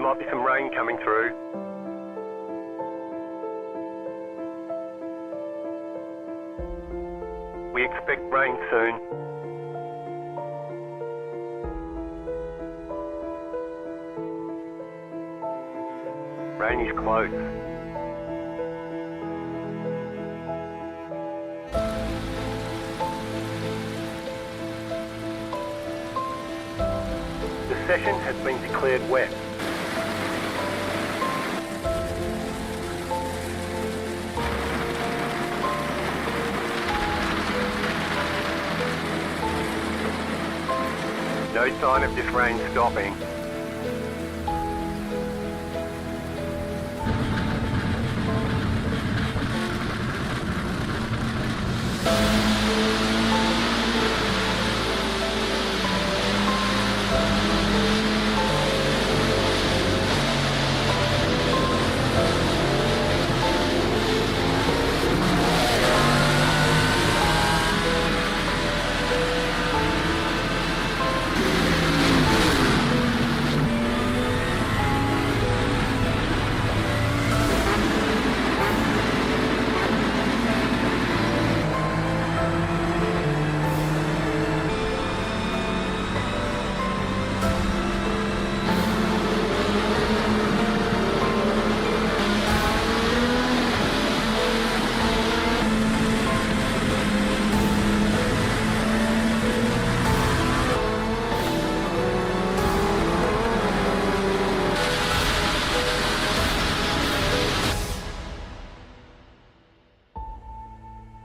might be some rain coming through. We expect rain soon. Rain is close. The session has been declared wet. No sign of this rain stopping.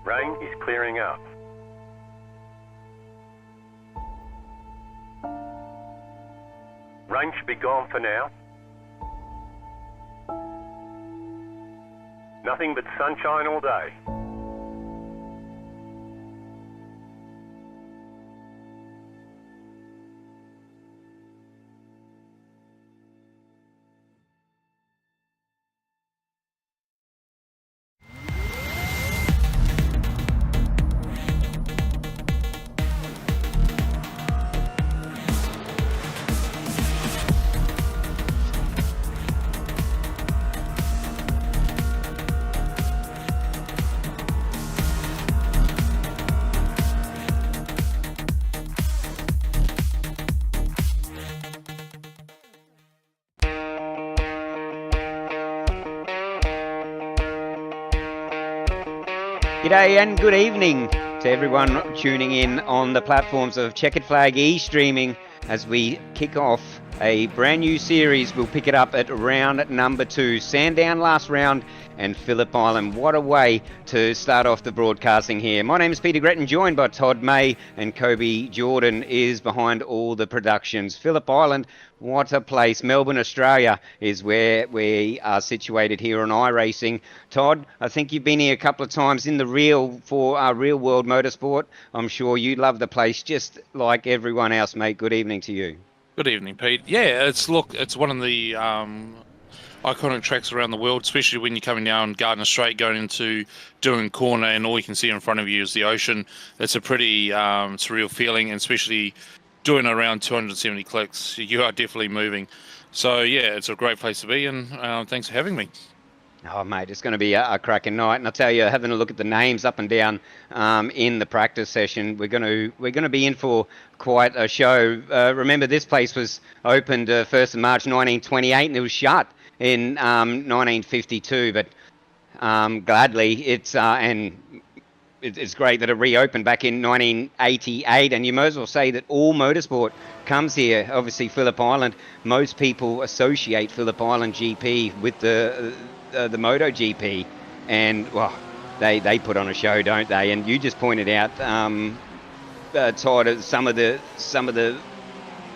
Rain is clearing up. Rain should be gone for now. Nothing but sunshine all day. G'day and good evening to everyone tuning in on the platforms of Checkered Flag e-streaming as we kick off a brand new series. We'll pick it up at round number 2. Sandown last round and Phillip Island. What a way to start off the broadcasting here. My name is Peter Gretton, joined by Todd May, and Kobe Jordan is behind all the productions. Phillip Island, what a place. Melbourne, Australia is where we are situated here on iRacing. Todd, I think you've been here a couple of times in the real world motorsport. I'm sure you love the place just like everyone else, mate. Good evening to you. Good evening, Pete. Yeah, it's one of the iconic tracks around the world, especially when you're coming down Gardner Strait, going into Doohan Corner, and all you can see in front of you is the ocean. It's a pretty surreal feeling, and especially doing around 270 clicks, you are definitely moving. So yeah, it's a great place to be, and thanks for having me. Oh, mate, it's going to be a cracking night, and I tell you, having a look at the names up and down in the practice session, we're going to be in for quite a show. Remember, this place was opened 1st of March 1928, and it was shut in 1952. But gladly, it's great that it reopened back in 1988, and you might as well say that all motorsport comes here. Obviously, Phillip Island. Most people associate Phillip Island GP with the MotoGP, and well, they put on a show, don't they? And you just pointed out, Todd, some of the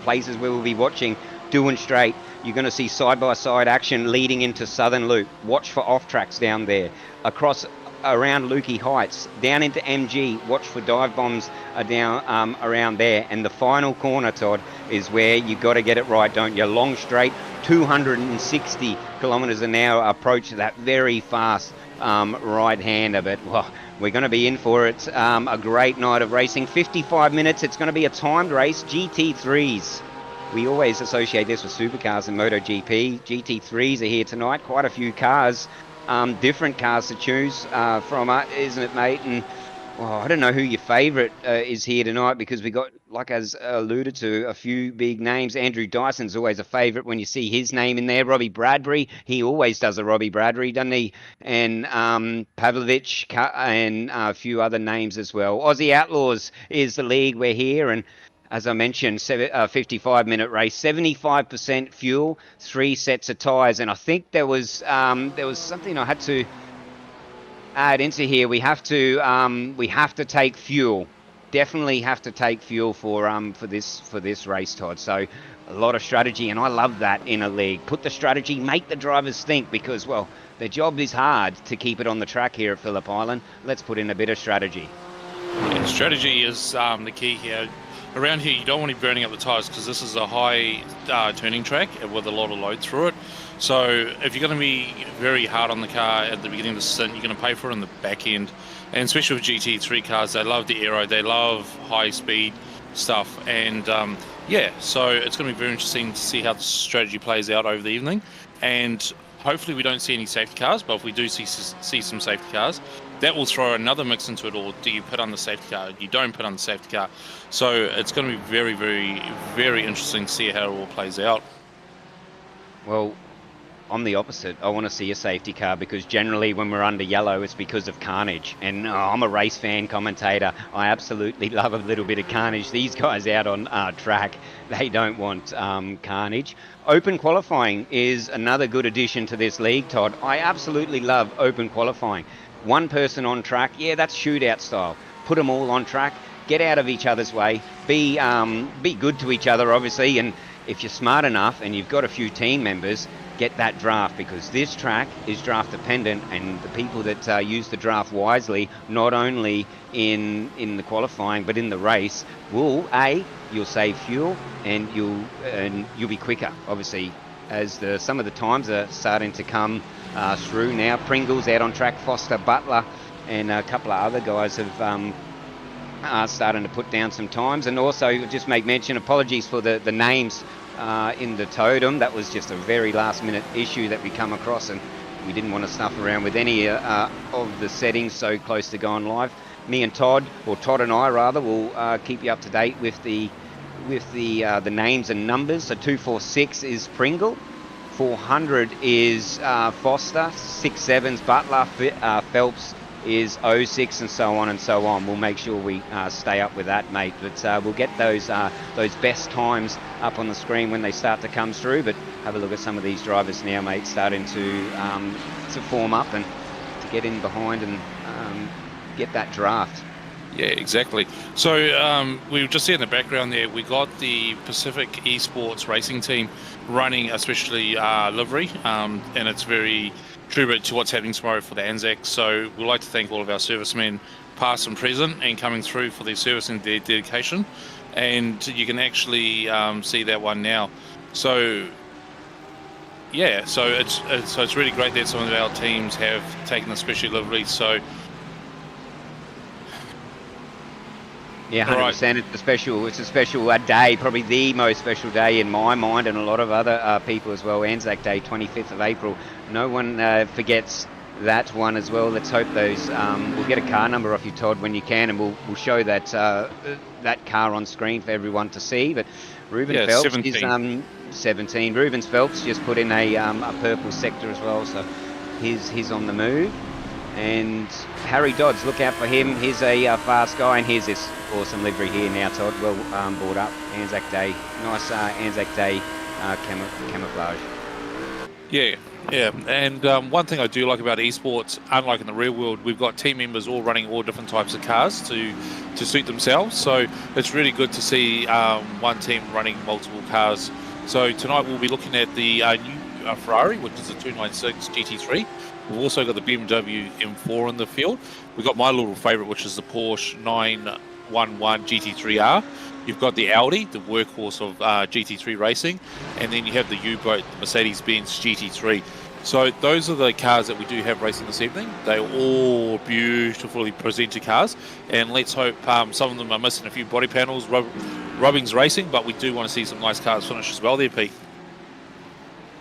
places where we'll be watching Doohan Strait. You're going to see side-by-side action leading into Southern Loop. Watch for off-tracks down there. Across around Lukey Heights, down into MG, watch for dive bombs down around there. And the final corner, Todd, is where you got to get it right, don't you? Long straight, 260 kilometres an hour approach to that very fast right-hander. But well, we're going to be in for it. A great night of racing. 55 minutes. It's going to be a timed race. GT3s. we always associate this with supercars in MotoGP. GT3s are here tonight. Quite a few cars, different cars to choose from, isn't it, mate? And I don't know who your favourite is here tonight, because we got, like as alluded to, a few big names. Andrew Dyson's always a favourite when you see his name in there. Robbie Bradbury, he always does a Robbie Bradbury, doesn't he? And Pavlovich and a few other names as well. Aussie Outlaws is the league we're here, and as I mentioned, 55-minute race, 75% fuel, 3 sets of tyres, and I think there was something I had to add into here. We have to take fuel. Definitely have to take fuel for this race, Todd. So a lot of strategy, and I love that in a league. Put the strategy, make the drivers think, because, well, their job is hard to keep it on the track here at Phillip Island. Let's put in a bit of strategy. Yeah, strategy is the key here. Around here, you don't want to be burning up the tyres, because this is a high turning track with a lot of load through it. So if you're going to be very hard on the car at the beginning of the stint, you're going to pay for it in the back end. And especially with GT3 cars, they love the aero, they love high speed stuff. And so it's going to be very interesting to see how the strategy plays out over the evening. And hopefully we don't see any safety cars, but if we do see some safety cars, that will throw another mix into it. Or do you put on the safety car? You don't put on the safety car. So it's going to be very, very, very interesting to see how it all plays out. Well, I'm the opposite. I want to see a safety car, because generally when we're under yellow, it's because of carnage. And I'm a race fan commentator. I absolutely love a little bit of carnage. These guys out on track, they don't want carnage. Open qualifying is another good addition to this league, Todd. I absolutely love open qualifying. One person on track, yeah, that's shootout style. Put them all on track, get out of each other's way, be good to each other, obviously, and if you're smart enough and you've got a few team members, get that draft, because this track is draft dependent, and the people that use the draft wisely, not only in the qualifying but in the race, will you'll save fuel, and you'll be quicker, obviously, as some of the times are starting to come through now. Pringle's out on track, Foster, Butler, and a couple of other guys have starting to put down some times. And also, just make mention, apologies for the names in the totem. That was just a very last minute issue that we come across, and we didn't want to stuff around with any of the settings so close to going live. Me and Todd, or Todd and I rather, will keep you up to date with the names and numbers. So 246 is Pringle, 400 is Foster, 67's Butler, Phelps is 06, and so on and so on. We'll make sure we stay up with that, mate. But we'll get those best times up on the screen when they start to come through. But have a look at some of these drivers now, mate, starting to form up and to get in behind and get that draft. Yeah, exactly. So we just see in the background there, we got the Pacific Esports racing team running, especially livery, and it's very tribute to what's happening tomorrow for the Anzac. So we'd like to thank all of our servicemen, past and present, and coming through for their service and their dedication. And you can actually see that one now. So yeah, so it's really great that some of our teams have taken the special livery. So yeah, 100%. Right. It's a special day, probably the most special day in my mind, and a lot of other people as well. Anzac Day, 25th of April. No one forgets that one as well. Let's hope those. We'll get a car number off you, Todd, when you can, and we'll show that that car on screen for everyone to see. But Ruben Phelps 17. is 17. Ruben Phelps just put in a purple sector as well, so he's on the move. And Harry Dodds, look out for him. He's a fast guy, and here's this awesome livery here now, Todd. Well brought up. Anzac Day, nice Anzac Day camouflage. Yeah, and one thing I do like about esports, unlike in the real world, we've got team members all running all different types of cars to suit themselves. So it's really good to see one team running multiple cars. So tonight we'll be looking at the new Ferrari, which is a 296 GT3. We've also got the BMW M4 in the field. We've got my little favourite, which is the Porsche 911 GT3R. You've got the Audi, the workhorse of GT3 racing, and then you have the U-Boat, the Mercedes-Benz GT3. So those are the cars that we do have racing this evening. They're all beautifully presented cars, and let's hope some of them are missing a few body panels, Rubbing's racing, but we do want to see some nice cars finish as well there, Pete.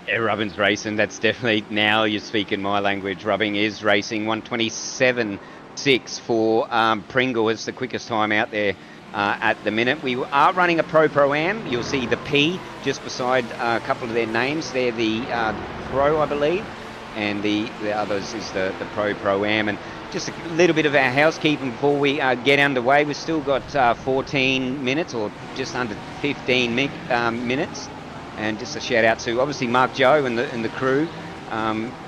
Yeah, Rubbing's racing. That's definitely, now you're speaking my language. Rubbing is racing. 1:27.6 for Pringle. It's the quickest time out there at the minute. We are running a Pro-Am. You'll see the P just beside a couple of their names. They're the Pro, I believe, and the others is the Pro-Am. And just a little bit of our housekeeping before we get underway. We've still got 14 minutes, or just under 15 minutes. And just a shout out to obviously Mark Joe and the crew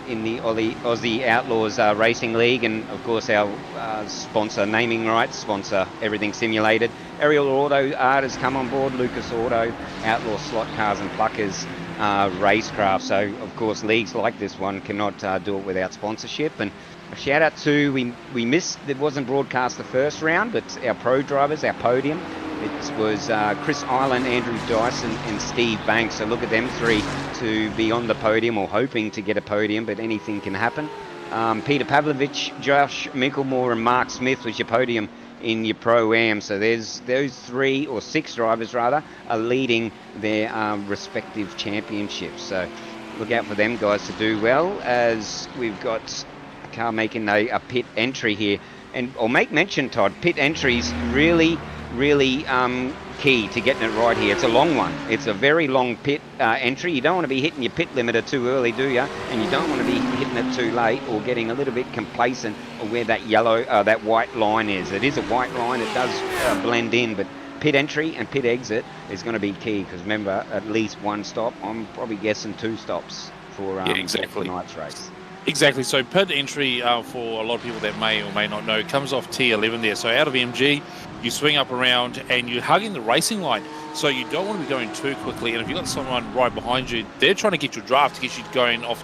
in the Aussie Outlaws Racing League, and of course our sponsor, naming rights sponsor, Everything Simulated. Aerial Auto Art has come on board, Lucas Auto, Outlaw Slot Cars and Pluckers Racecraft. So of course leagues like this one cannot do it without sponsorship. And a shout out to, we missed, it wasn't broadcast the first round, but our pro drivers, our podium. It was Chris Island, Andrew Dyson and Steve Banks. So look at them three to be on the podium, or hoping to get a podium, but anything can happen. Peter Pavlovich, Josh Minklemore and Mark Smith was your podium in your Pro-Am. So there's those 3 or 6 drivers rather are leading their respective championships. So look out for them guys to do well, as we've got a car making a pit entry here. And I'll make mention, Todd, pit entries really key to getting it right here. It's a long one. It's a very long pit entry. You don't want to be hitting your pit limiter too early, do you? And you don't want to be hitting it too late, or getting a little bit complacent of where that yellow, that white line is. It is a white line. It does blend in, but pit entry and pit exit is going to be key, because remember, at least 1 stop. I'm probably guessing 2 stops for tonight's race. Exactly. So pit entry, for a lot of people that may or may not know, comes off T11 there. So out of MG, you swing up around and you're hugging the racing line. So you don't want to be going too quickly. And if you've got someone right behind you, they're trying to get your draft to get you going off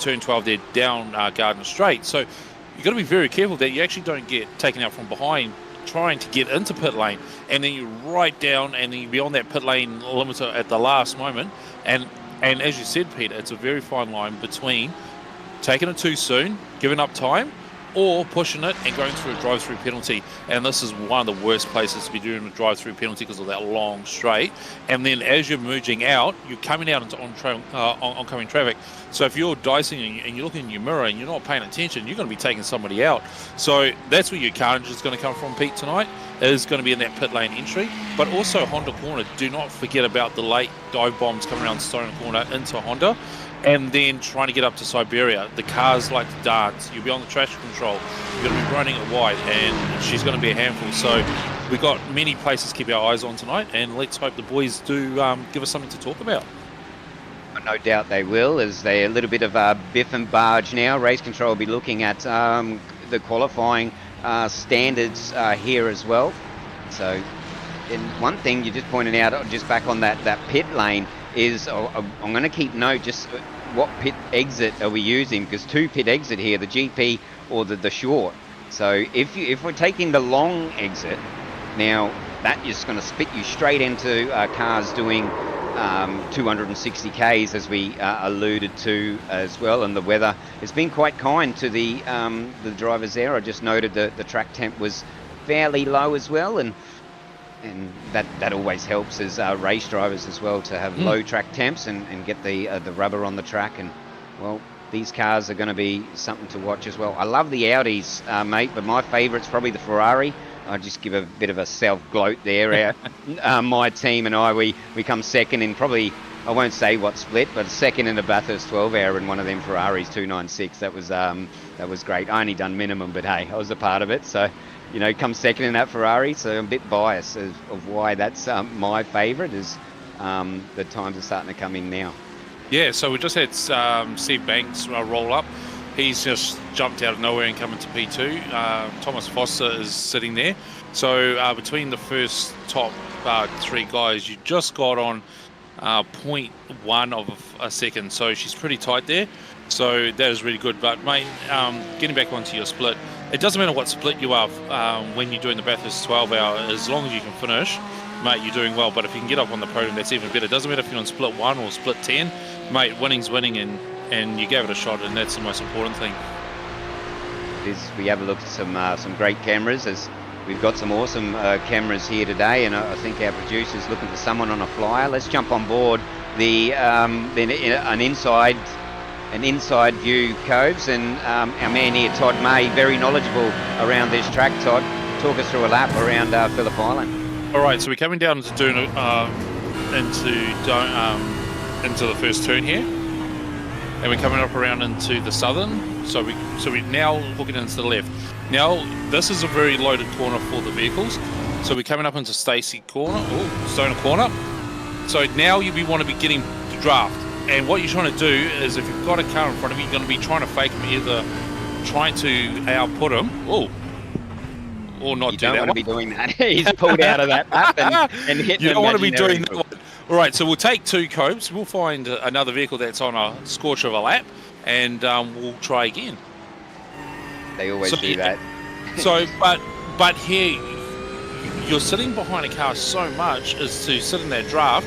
turn 12 there down Gardner Straight. So you've got to be very careful that you actually don't get taken out from behind trying to get into pit lane. And then you're right down, and then you're beyond that pit lane limiter at the last moment. And as you said, Peter, it's a very fine line between taking it too soon, giving up time, or pushing it and going through a drive-through penalty. And this is one of the worst places to be doing a drive-through penalty because of that long straight. And then as you're merging out, you're coming out into oncoming traffic. So if you're dicing and you're looking in your mirror and you're not paying attention, you're going to be taking somebody out. So that's where your carnage is going to come from, Pete, tonight, is going to be in that pit lane entry. But also Honda corner, do not forget about the late dive bombs coming around Stone corner into Honda. And then trying to get up to Siberia. The cars like to dance. You'll be on the traction control. You're going to be running it wide, and she's going to be a handful. So we've got many places to keep our eyes on tonight, and let's hope the boys do give us something to talk about. No doubt they will, as they're a little bit of a biff and barge now. Race Control will be looking at the qualifying standards here as well. So, and one thing you just pointed out, just back on that pit lane, is I'm going to keep note just what pit exit are we using, because 2 pit exit here, the GP or the short. So if we're taking the long exit, now that is going to spit you straight into cars doing 260 Ks, as we alluded to as well. And the weather has been quite kind to the drivers there. I just noted the track temp was fairly low as well, and that always helps as race drivers as well, to have low track temps and get the rubber on the track. And well, these cars are going to be something to watch as well. I love the Audis, mate, but my favourite's probably the Ferrari. I just give a bit of a self-gloat there. My team and I, we come second in probably, I won't say what split, but second in the Bathurst 12-hour in one of them Ferraris 296. That was great. I only done minimum, but hey, I was a part of it. So, you know, come second in that Ferrari. So I'm a bit biased of why that's my favourite, is the times are starting to come in now. Yeah, so we just had Steve Banks roll up. He's just jumped out of nowhere and come into P2. Thomas Foster is sitting there. So between the first top 3 guys, you just got on 0.1 of a second. So she's pretty tight there. So that is really good. But, mate, getting back onto your split, it doesn't matter what split you are when you're doing the Bathurst 12-hour. As long as you can finish, mate, you're doing well. But if you can get up on the podium, that's even better. It doesn't matter if you're on split 1 or split 10. Mate, winning's winning, and you gave it a shot, and that's the most important thing. We have a look at some great cameras, as we've got some awesome cameras here today, and I think our producer's looking for someone on a flyer. Let's jump on board the an inside view, Coves, and our man here, Todd May, very knowledgeable around this track. Todd, talk us through a lap around Phillip Island. All right, so we're coming down into into the first turn here, and we're coming up around into the southern. So we're now hooking into the left. Now this is a very loaded corner for the vehicles. So we're coming up into Stacey corner, Stoner corner. So now we want to be getting the draft. And what you're trying to do is, if you've got a car in front of you, you're going to be trying to fake them, either trying to output them, or not you do that. You don't want one. to be doing that. He's pulled out of that lap and hit. You don't want to be doing that one. All right, so we'll take 2 Cobes. We'll find another vehicle that's on a scorch of a lap, and we'll try again. They always do that. So, but here, you're sitting behind a car so much as to sit in that draft,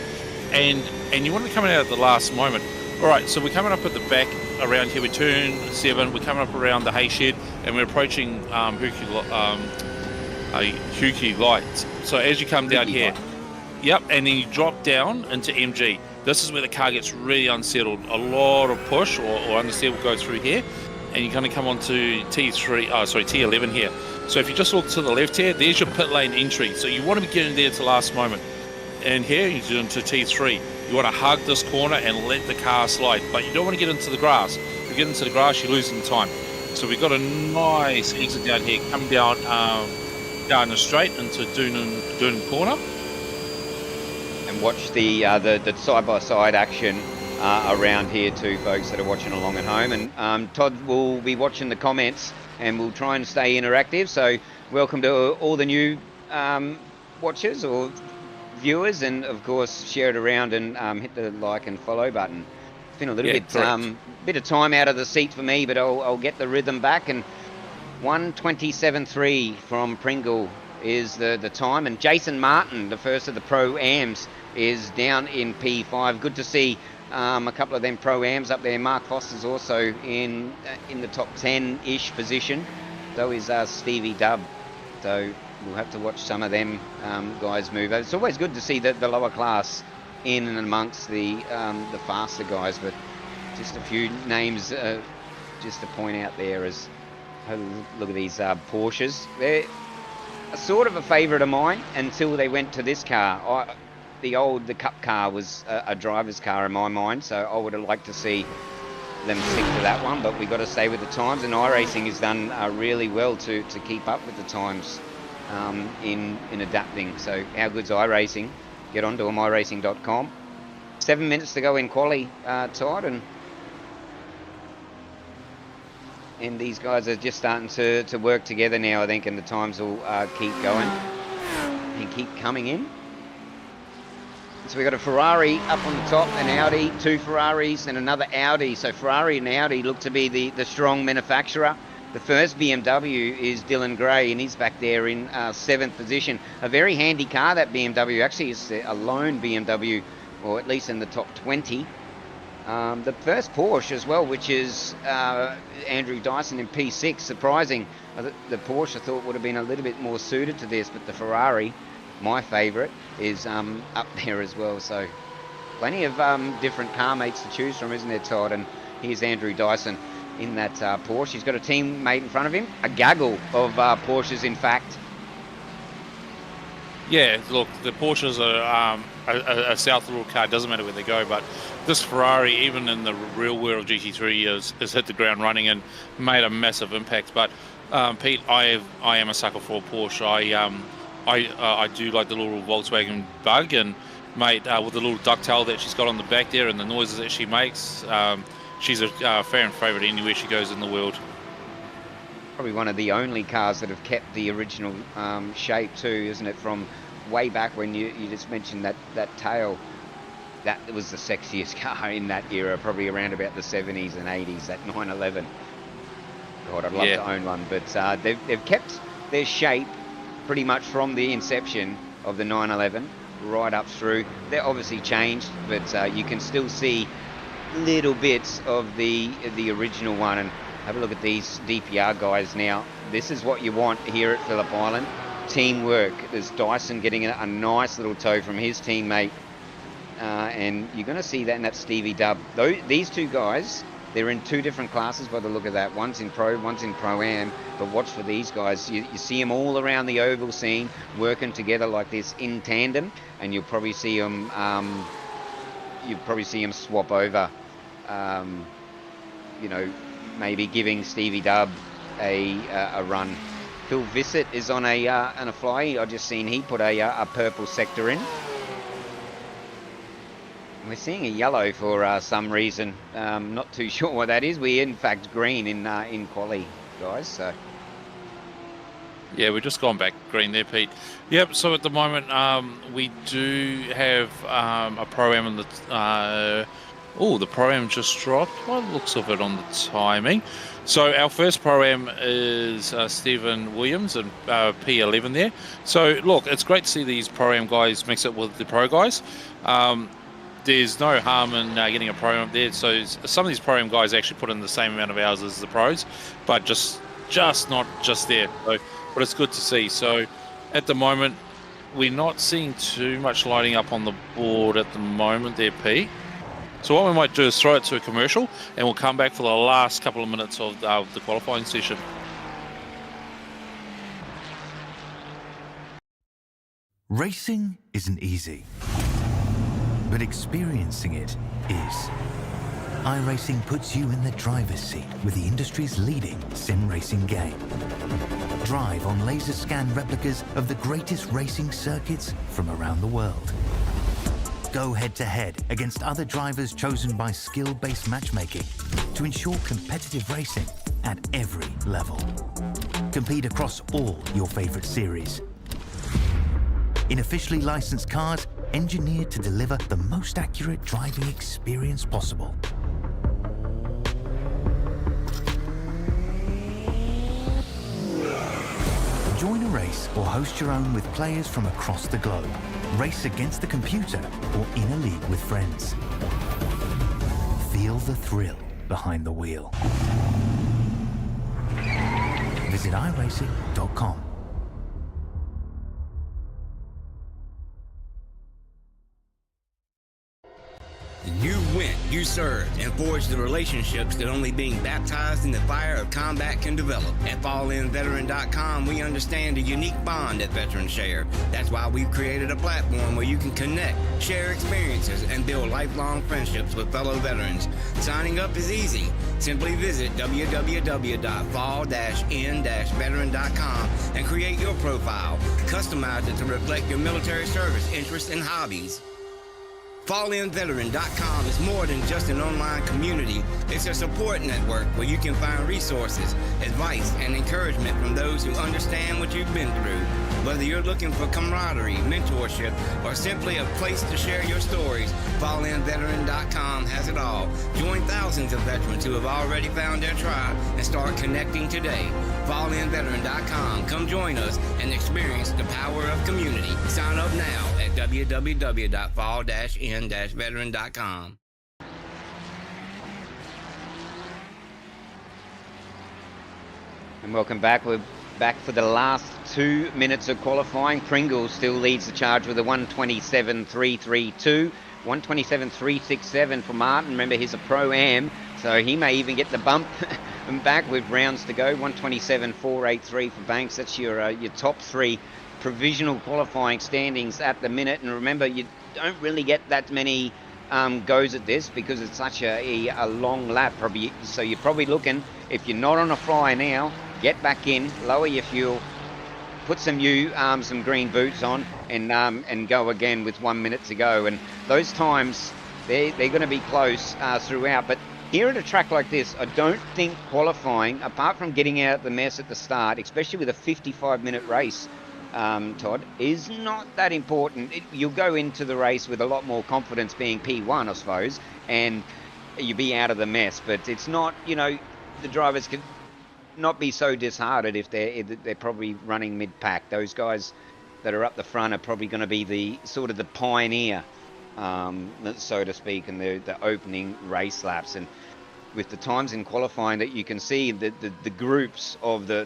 and you want to be coming out at the last moment. All right, so we're coming up at the back around here. We turn 7. We're coming up around the hay shed, and we're approaching Huki lights. So as you come down here, yep, and then you drop down into MG. This is where the car gets really unsettled. A lot of push or understeer will go through here, and you're going to come onto T11 here. So if you just look to the left here, there's your pit lane entry. So you want to be getting there at the last moment. And here you do into T3. You want to hug this corner and let the car slide, but you don't want to get into the grass. If you get into the grass, you're losing time. So we've got a nice exit down here. Come down Gardner Straight into Doonan corner. And watch the side-by-side action around here too, folks that are watching along at home. And Todd will be watching the comments, and we'll try and stay interactive. So welcome to all the new watchers or viewers, and of course share it around and hit the like and follow button. It's been a little bit of time out of the seat for me, but I'll get the rhythm back. And 1:27.3 from Pringle is the time, and Jason Martin, the first of the Pro-Ams, is down in P5. Good to see a couple of them Pro-Ams up there. Mark Foster's also in the top 10-ish position. So is Stevie Dubb. So we'll have to watch some of them guys move. It's always good to see the lower class in and amongst the faster guys, but just a few names just to point out there as look at these Porsches. They're sort of a favourite of mine until they went to this car. The Cup car was a driver's car in my mind, so I would have liked to see them stick to that one, but we've got to stay with the times, and iRacing has done really well to keep up with the times in adapting. So how good's iRacing? Get onto them, iRacing.com. 7 minutes to go in quali, Todd, and these guys are just starting to work together now, I think, and the times will keep going and keep coming in. So we've got a Ferrari up on the top, an Audi, 2 Ferraris and another Audi. So Ferrari and Audi look to be the strong manufacturer. The first BMW is Dylan Gray, and he's back there in 7th position. A very handy car, that BMW. Actually, it's a lone BMW, or at least in the top 20. The first Porsche as well, which is Andrew Dyson in P6. Surprising. The Porsche I thought would have been a little bit more suited to this, but the Ferrari, my favourite, is up there as well. So plenty of different car mates to choose from, isn't there, Todd? And here's Andrew Dyson in that Porsche. He's got a teammate in front of him, a gaggle of Porsches, in fact. Yeah, look, the Porsches are a South Road car. Doesn't matter where they go, but this Ferrari, even in the real world GT3, has hit the ground running and made a massive impact. But Pete, I am a sucker for a Porsche. I do like the little Volkswagen Bug, and mate, with the little ducktail that she's got on the back there and the noises that she makes, she's a fan favourite anywhere she goes in the world. Probably one of the only cars that have kept the original shape too, isn't it? From way back when you just mentioned that tail. That was the sexiest car in that era, probably around about the 70s and 80s, that 911. God, I'd love to own one, but they've kept their shape pretty much from the inception of the 911 right up through. They're obviously changed, but you can still see little bits of the original one. And have a look at these DPR guys now. This is what you want here at Phillip Island. teamwork. There's Dyson getting a nice little tow from his teammate. And you're going to see that in that Stevie Dub. These two guys, they're in two different classes by the look of that. One's in Pro, one's in Pro-Am. But watch for these guys. You see them all around the oval scene working together like this in tandem. And you'll probably see them, swap over. You know, maybe giving Stevie Dub a run. Phil Visett is on a fly. I just seen he put a purple sector in. We're seeing a yellow for some reason. Not too sure what that is. We're in fact green in quali, guys. So yeah, we've just gone back green there, Pete. Yep. So at the moment, we do have a Pro-Am in the. The Pro-Am just dropped. What looks of it on the timing? So our first Pro-Am is Stephen Williams and P11 there. So look, it's great to see these Pro-Am guys mix it with the Pro guys. There's no harm in getting a Pro-Am there. So some of these Pro-Am guys actually put in the same amount of hours as the pros, but just not just there. So, but it's good to see. So at the moment, we're not seeing too much lighting up on the board at the moment there, Pete. So what we might do is throw it to a commercial, and we'll come back for the last couple of minutes of the qualifying session. Racing isn't easy, but experiencing it is. iRacing puts you in the driver's seat with the industry's leading sim racing game. Drive on laser scan replicas of the greatest racing circuits from around the world. Go head-to-head against other drivers chosen by skill-based matchmaking to ensure competitive racing at every level. Compete across all your favorite series. In officially licensed cars, engineered to deliver the most accurate driving experience possible. Join a race or host your own with players from across the globe. Race against the computer or in a league with friends. Feel the thrill behind the wheel. Visit iRacing.com. You went, you served, and forged the relationships that only being baptized in the fire of combat can develop. At FallInVeteran.com, we understand the unique bond that veterans share. That's why we've created a platform where you can connect, share experiences, and build lifelong friendships with fellow veterans. Signing up is easy. Simply visit www.fall-in-veteran.com and create your profile. Customize it to reflect your military service, interests, and hobbies. FallInVeteran.com is more than just an online community. It's a support network where you can find resources, advice, and encouragement from those who understand what you've been through. Whether you're looking for camaraderie, mentorship, or simply a place to share your stories, FallInVeteran.com has it all. Join thousands of veterans who have already found their tribe and start connecting today. FallInVeteran.com. Come join us and experience the power of community. Sign up now at www.fall-in-veteran.com. And welcome back. We're back for the last 2 minutes of qualifying. Pringle still leads the charge with a 127.332. 127.367 for Martin. Remember, he's a Pro-Am, so he may even get the bump back with rounds to go. 127.483 for Banks. That's your top three provisional qualifying standings at the minute. And remember, you don't really get that many goes at this because it's such a long lap. Probably, so you're probably looking, if you're not on a fly now, get back in, lower your fuel, put some green boots on, and go again with 1 minute to go. And those times, they're going to be close throughout. But here at a track like this, I don't think qualifying, apart from getting out of the mess at the start, especially with a 55-minute race, Todd, is not that important. You'll go into the race with a lot more confidence being P1, I suppose, and you'll be out of the mess. But it's not, the drivers can not be so disheartened if they're probably running mid-pack. Those guys that are up the front are probably going to be the sort of the pioneer, so to speak, in the opening race laps. And with the times in qualifying that you can see, the groups of the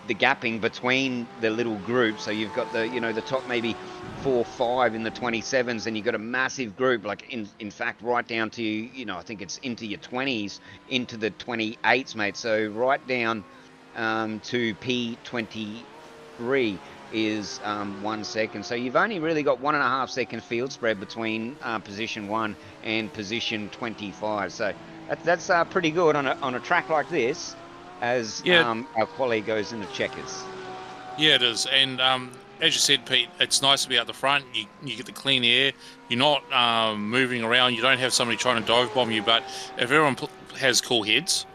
the gapping between the little groups. So you've got the, the top maybe 4 or 5 in the 27s, and you've got a massive group, like in fact right down to, I think it's into your 20s, into the 28s, mate. So right down to P23 is 1 second. So you've only really got 1.5 second field spread between position 1 and position 25. So that's pretty good on a track like this, as our quali goes into checkers. Yeah, it is. And as you said, Pete, it's nice to be out the front. You get the clean air. You're not moving around. You don't have somebody trying to dive bomb you. But if everyone has cool heads,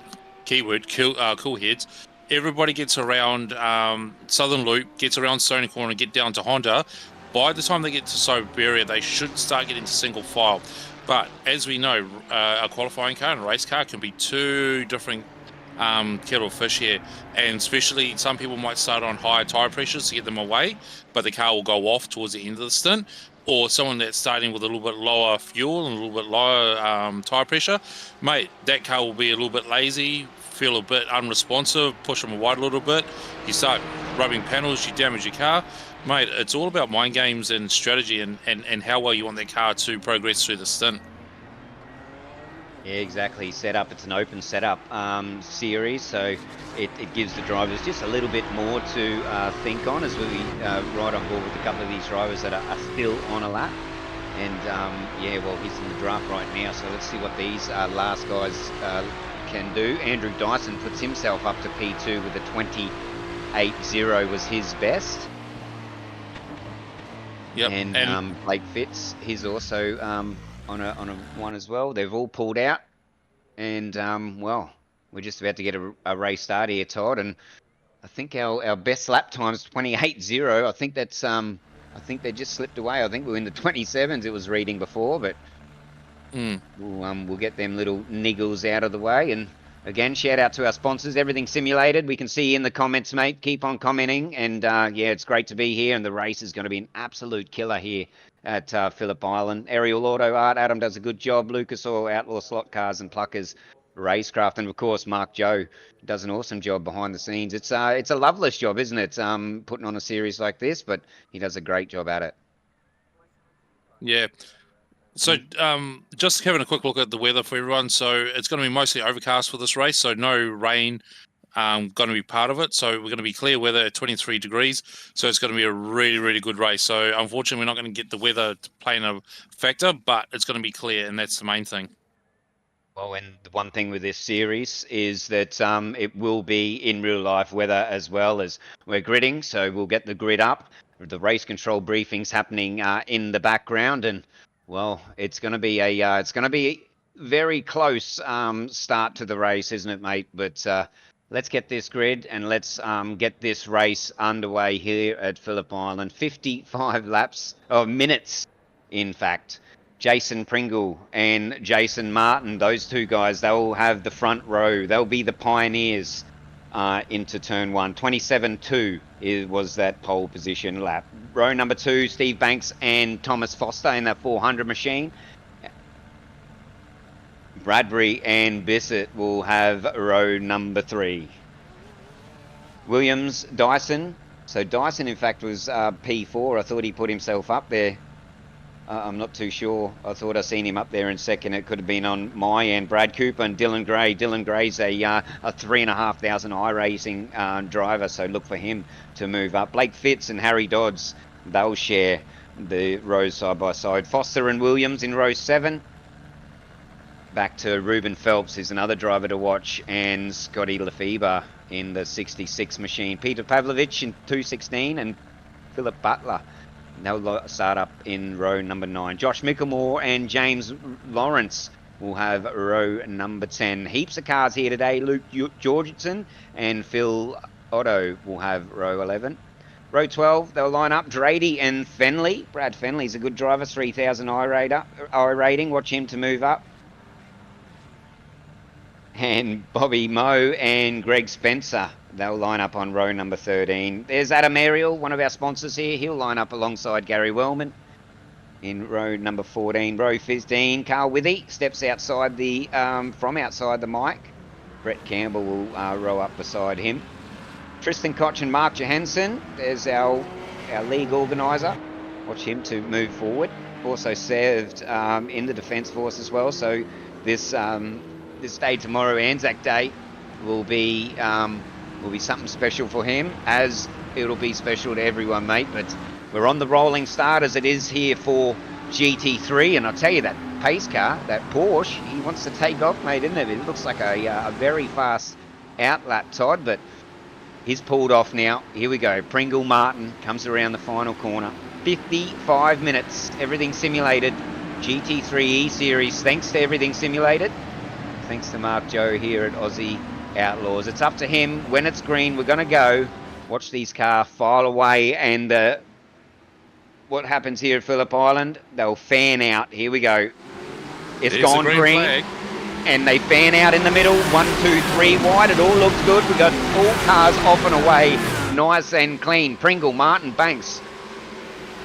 keyword cool heads, everybody gets around Southern Loop, gets around Stony Corner, and get down to Honda. By the time they get to Siberia, they should start getting to single file. But as we know, a qualifying car and a race car can be 2 different kettle of fish here, and especially some people might start on higher tire pressures to get them away, but the car will go off towards the end of the stint. Or someone that's starting with a little bit lower fuel and a little bit lower tire pressure, mate, that car will be a little bit lazy, feel a bit unresponsive, push them wide a little bit. You start rubbing panels, you damage your car. Mate, it's all about mind games and strategy and how well you want that car to progress through the stint. Yeah, exactly. Setup. It's an open setup series, so it gives the drivers just a little bit more to think on as we ride on board with a couple of these drivers that are still on a lap. And yeah, well, he's in the draft right now, so let's see what these last guys can do. Andrew Dyson puts himself up to P2 with a 28.0 was his best. Yep. And Blake Fitz, he's also on a one as well. They've all pulled out, and well, we're just about to get a race start here, Todd. And I think our best lap time is 28.0. I think that's I think they just slipped away. I think we were in the 27s. It was reading before, but we'll get them little niggles out of the way. And again, shout out to our sponsors, Everything Simulated. We can see you in the comments, mate. Keep on commenting. And yeah, it's great to be here. And the race is going to be an absolute killer here at Phillip Island. Aerial Auto Art, Adam does a good job. Lucas Oil, Outlaw Slot Cars and Pluckers Racecraft. And of course, Mark Joe does an awesome job behind the scenes. It's a loveless job, isn't it? Putting on a series like this, but he does a great job at it. Yeah. So just having a quick look at the weather for everyone. So it's going to be mostly overcast for this race, so no rain going to be part of it. So we're going to be clear weather at 23 degrees. So it's going to be a really, really good race. So unfortunately, we're not going to get the weather to play in a factor, but it's going to be clear, and that's the main thing. Well, and the one thing with this series is that it will be in real life weather as well, as we're gridding. So we'll get the grid up. The race control briefings happening in the background, and well, it's going to be a very close start to the race, isn't it, mate? But let's get this grid and let's get this race underway here at Phillip Island. 55 laps, or minutes, in fact. Jason Pringle and Jason Martin, those two guys, they'll have the front row. They'll be the pioneers into turn 1. 27.2 was that pole position lap. Row number 2, Steve Banks and Thomas Foster in that 400 machine. Bradbury and Bissett will have row number 3. Williams, Dyson. So Dyson, in fact, was P4. I thought he put himself up there. I'm not too sure. I thought I seen him up there in second. It could have been on my end. Brad Cooper and Dylan Gray. Dylan Gray's a 3,500 iRacing driver, so look for him to move up. Blake Fitz and Harry Dodds, they'll share the rows side by side. Foster and Williams in row 7. Back to Ruben Phelps, who's another driver to watch, and Scotty Lefebvre in the 66 machine. Peter Pavlovich in 216 and Philip Butler. They'll start up in row number 9. Josh Mickelmore and James Lawrence will have row number 10. Heaps of cars here today. Luke Georgeson and Phil Otto will have row 11. Row 12, they'll line up Drady and Fenley. Brad Fenley's a good driver, 3,000 I rating. Watch him to move up. And Bobby Moe and Greg Spencer, they'll line up on row number 13. There's Adam Ariel, one of our sponsors here. He'll line up alongside Gary Wellman in row number 14. Row 15, Carl Withy steps outside from outside the mic. Brett Campbell will row up beside him. Tristan Koch and Mark Johansson. There's our league organiser. Watch him to move forward. Also served in the Defence Force as well. So this day tomorrow, Anzac Day, will be something special for him, as it'll be special to everyone, mate. But we're on the rolling start as it is here for GT3, and I'll tell you, that pace car, that Porsche, he wants to take off, mate, isn't it? It looks like a very fast outlap, Todd, but he's pulled off now. Here we go. Pringle Martin comes around the final corner. 55 minutes, everything simulated. GT3 eSeries, thanks to everything simulated. Thanks to Mark Joe here at Aussie Outlaws. It's up to him. When it's green, we're going to go. Watch these cars file away, and what happens here at Phillip Island, they'll fan out. Here we go. It's gone green, and they fan out in the middle. 1, 2, 3 wide. It all looks good. We got all cars off and away, nice and clean. Pringle, Martin, Banks,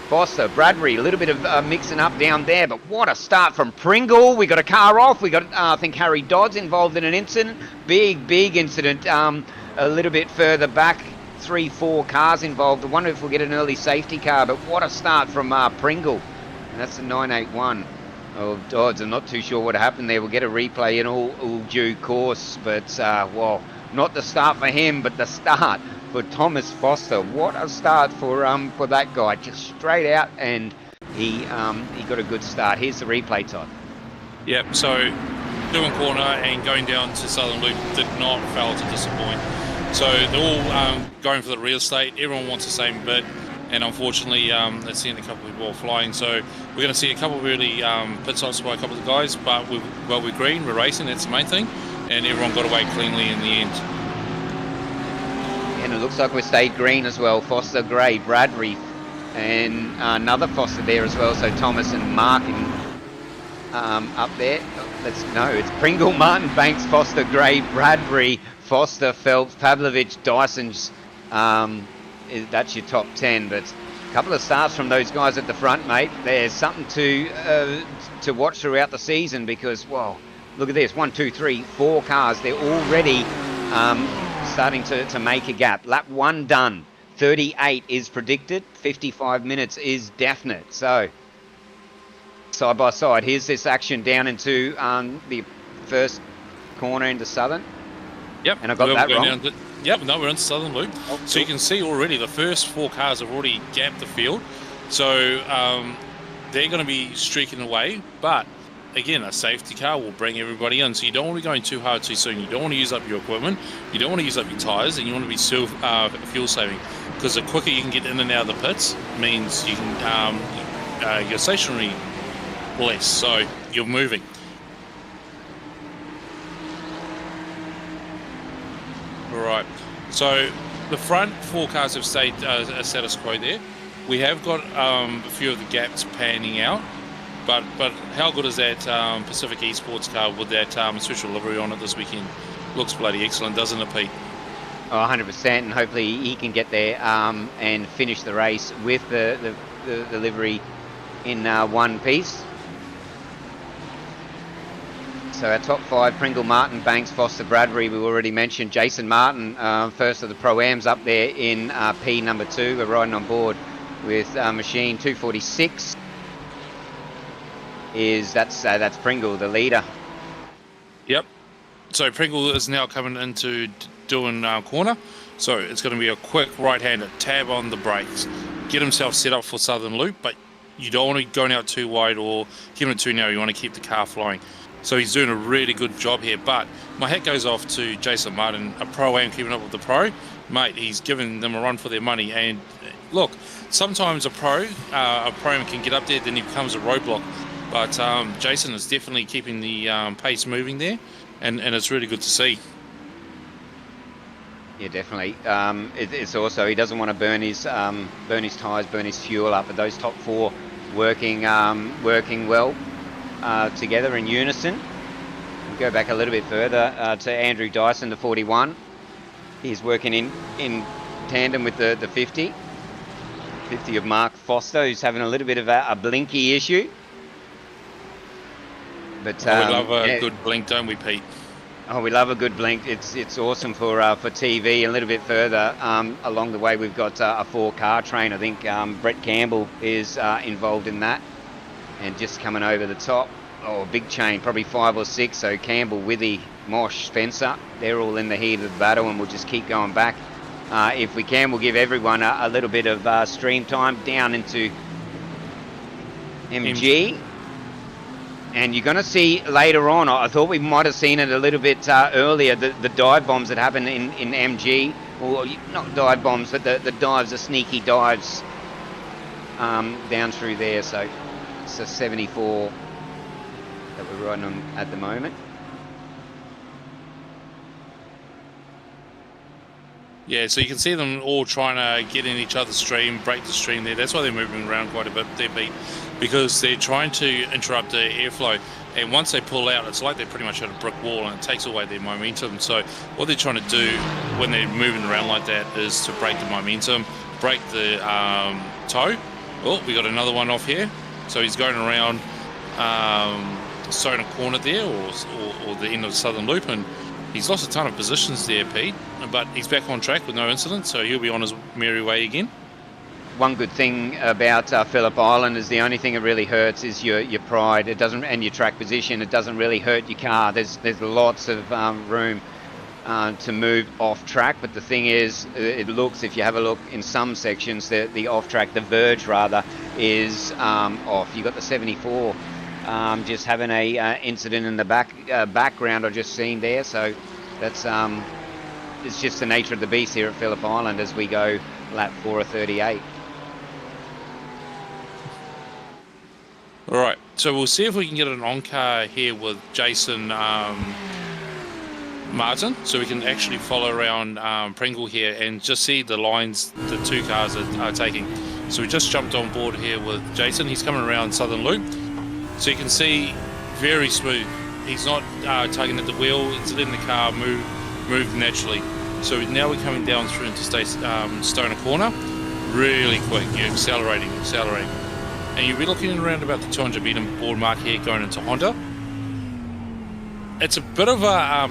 Foster, Bradbury, a little bit of mixing up down there, but what a start from Pringle. We got a car off. We got, I think, Harry Dodds involved in an incident. Big incident. A little bit further back, 3, 4 cars involved. I wonder if we'll get an early safety car, but what a start from Pringle. And that's the 981 of Dodds. I'm not too sure what happened there. We'll get a replay in all due course, but, well, not the start for him, but the start for Thomas Foster. What a start for that guy, just straight out, and he got a good start. Here's the replay, Todd. Yep, so doing corner and going down to Southern Loop did not fail to disappoint. So they're all going for the real estate. Everyone wants the same bit, and unfortunately they're seeing a couple of people flying. So we're going to see a couple of really pit stops by a couple of the guys, but we're green, we're racing, that's the main thing, and everyone got away cleanly in the end. And it looks like we stayed green as well. Foster, Gray, Bradbury, and another Foster there as well. So Thomas and Mark up there. It's Pringle, Martin, Banks, Foster, Gray, Bradbury, Foster, Phelps, Pavlovich, Dyson's. That's your top 10. But a couple of starts from those guys at the front, mate. There's something to watch throughout the season, because, well, look at this. 1, 2, 3, 4 cars. They're already starting to make a gap. Lap 1 done. 38 is predicted. 55 minutes is definite. So side by side, here's this action down into the first corner into Southern. Yep, and I got that wrong. We're in Southern Loop. Oh, so you can see already the first 4 cars have already gapped the field. So they're going to be streaking away, but again, a safety car will bring everybody in. So you don't want to be going too hard too soon. You don't want to use up your equipment. You don't want to use up your tyres, and you want to be fuel saving, because the quicker you can get in and out of the pits means you can you're stationary less, so you're moving. All right. So the front 4 cars have stayed a status quo there. We have got a few of the gaps panning out. But how good is that Pacific Esports car with that special livery on it this weekend? Looks bloody excellent, doesn't it, Pete? Oh, 100%, and hopefully he can get there and finish the race with the livery in one piece. So our top 5, Pringle, Martin, Banks, Foster, Bradbury, we already mentioned. Jason Martin, first of the Pro-Ams up there in P number 2. We're riding on board with machine 246. That's Pringle, the leader. Yep. So Pringle is now coming into doing corner. So it's going to be a quick right-hander, tab on the brakes, get himself set up for Southern Loop, but you don't want to go out too wide or keep it too narrow. You want to keep the car flying. So he's doing a really good job here. But my hat goes off to Jason Martin, a Pro-Am keeping up with the Pro. Mate, he's giving them a run for their money. And look, sometimes a Pro-Am can get up there, then he becomes a roadblock. But Jason is definitely keeping the pace moving there, and it's really good to see. Yeah, definitely. It's also, he doesn't want to burn his tyres, burn his fuel up. But those top 4 working well together in unison. We'll go back a little bit further to Andrew Dyson, the 41. He's working in tandem with the 50 of Mark Foster, who's having a little bit of a blinky issue. But we love a good blink, don't we, Pete? Oh, we love a good blink. It's awesome for TV. A little bit further along the way, we've got a 4-car train. I think Brett Campbell is involved in that, and just coming over the top. Oh, big chain, probably 5 or 6. So Campbell, Withy, Mosh, Spencer, they're all in the heat of the battle, and we'll just keep going back. If we can, we'll give everyone a little bit of stream time down into MG. And you're going to see later on, I thought we might have seen it a little bit earlier, the dive bombs that happen in MG. Or not dive bombs, but the dives, the sneaky dives down through there. So it's a 74 that we're riding on at the moment. Yeah, so you can see them all trying to get in each other's stream, break the stream there. That's why they're moving around quite a bit, because they're trying to interrupt the airflow. And once they pull out, it's like they pretty much hit a brick wall, and it takes away their momentum. So what they're trying to do when they're moving around like that is to break the momentum, break the toe. Oh, we got another one off here. So he's going around Stoner Corner there, or the end of the Southern Loop, and he's lost a ton of positions there, Pete, but he's back on track with no incident, so he'll be on his merry way again. One good thing about Phillip Island is the only thing that really hurts is your pride. It doesn't, and your track position. It doesn't really hurt your car. There's lots of room to move off track, but the thing is, it looks, if you have a look in some sections, the off track, the verge rather, is off. You've got the 74 just having a incident in the background I just seen there. So that's it's just the nature of the beast here at Phillip Island as we go lap 4 of 38. All right, so we'll see if we can get an on-car here with Jason Martin, so we can actually follow around Pringle here and just see the lines the two cars are taking. So we just jumped on board here with Jason. He's coming around Southern Loop, so you can see very smooth. He's not tugging at the wheel. It's letting the car move naturally. So now we're coming down through into Stoner Corner, really quick. You're accelerating. And you'll be looking around about the 200 meter board mark here going into Honda. It's a bit of a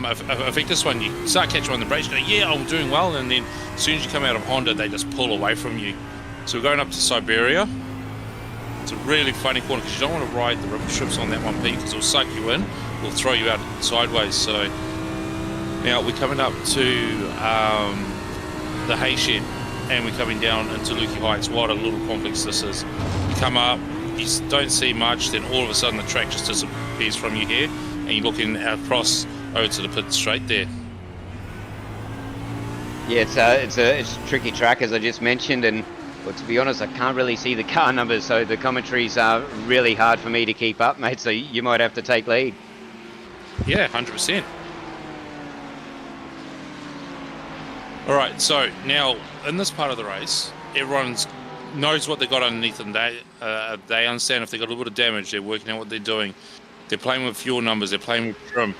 this one. You start catching on the brakes, you go, yeah, I'm doing well, and then as soon as you come out of Honda, they just pull away from you. So we're going up to Siberia. It's a really funny corner because you don't want to ride the ripple strips on that one, Pete, because it'll suck you in, will throw you out sideways. So now we're coming up to the hay shed, and we're coming down into Lukey Heights. What a little complex this is. You come up, you don't see much, then all of a sudden the track just disappears from you here, and you're looking across over to the pit straight there. Yeah, it's a tricky track, as I just mentioned, and well, to be honest, I can't really see the car numbers, so the commentaries are really hard for me to keep up, mate, so you might have to take lead. Yeah, 100%. All right, so now in this part of the race, everyone knows what they got underneath them. They understand if they got a little bit of damage. They're working out what they're doing. They're playing with fuel numbers. They're playing with trim.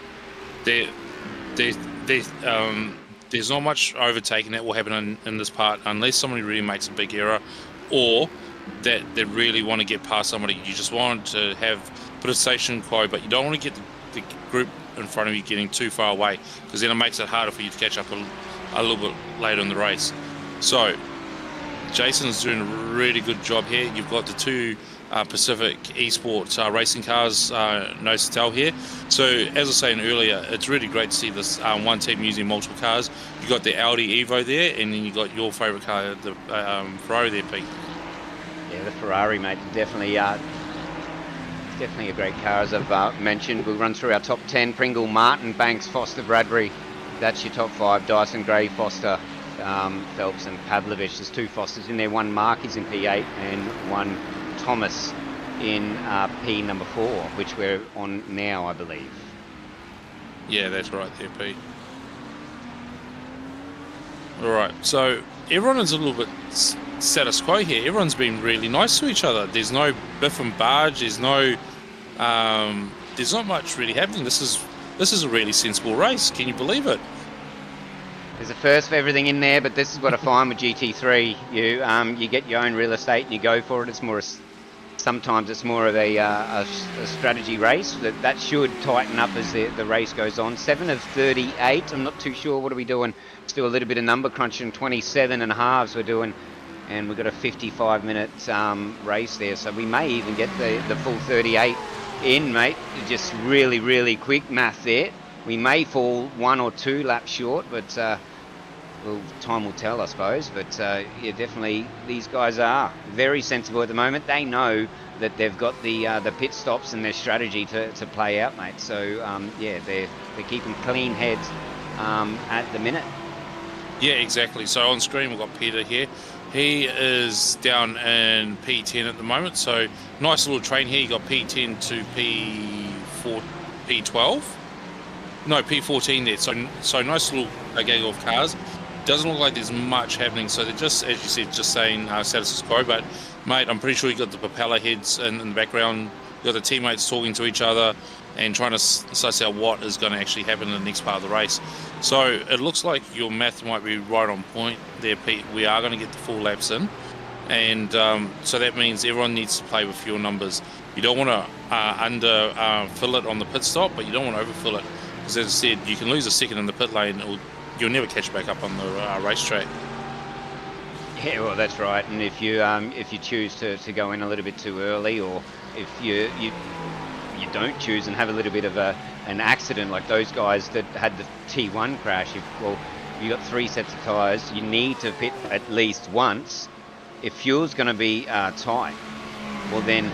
There's not much overtaking that will happen in this part unless somebody really makes a big error, or that they really want to get past somebody. You just want to put a station quo, but you don't want to get the group in front of you getting too far away, because then it makes it harder for you to catch up a little bit later in the race. So Jason's doing a really good job here. You've got the two Pacific Esports racing cars, nose to tail here. So as I was saying earlier, it's really great to see this one team using multiple cars. You got the Audi Evo there, and then you got your favourite car, the Ferrari there, Pete. Yeah, the Ferrari, mate, definitely a great car, as I've mentioned. We'll run through our top 10. Pringle, Martin, Banks, Foster, Bradbury. That's your top 5. Dyson, Gray, Foster, Phelps and Pavlovich. There's 2 Fosters in there. 1 Mark is in P8 and 1 Thomas in P number 4, which we're on now, I believe. Yeah, that's right there, Pete. All right, so everyone is a little bit status quo here. Everyone's been really nice to each other. There's no biff and barge. There's not much really happening. This is a really sensible race. Can you believe it? There's a first for everything in there, but this is what I find with GT3. You get your own real estate and you go for it. It's more sometimes it's more of a strategy race. That should tighten up as the race goes on. 7 of 38. I'm not too sure. What are we doing? Let's do a little bit of number crunching. 27 and a halves we're doing. And we've got a 55-minute race there. So we may even get the full 38 in, mate. Just really, really quick math there. We may fall 1 or 2 laps short, but well, time will tell, I suppose. But yeah, definitely these guys are very sensible at the moment. They know that they've got the pit stops and their strategy to play out, mate. So yeah, they're keeping clean heads at the minute. Yeah, exactly. So on screen we've got Peter here. He is down in P10 at the moment. So nice little train here. You got P10 to P12. No, P14 there. So nice little gaggle of cars. Doesn't look like there's much happening. So they're just, as you said, just saying status quo. But mate, I'm pretty sure you got the propeller heads in the background. You got the teammates talking to each other and trying to suss out what is going to actually happen in the next part of the race. So it looks like your math might be right on point there, Pete. We are going to get the 4 laps in. And so that means everyone needs to play with fuel numbers. You don't want to fill it on the pit stop, but you don't want to overfill it. Because as I said, you can lose a second in the pit lane, you'll never catch back up on the racetrack. Yeah, well, that's right. And if you choose to go in a little bit too early, or if you don't choose and have a little bit of an accident like those guys that had the T1 crash, you got 3 sets of tyres, you need to pit at least once. If fuel's going to be tight, well then,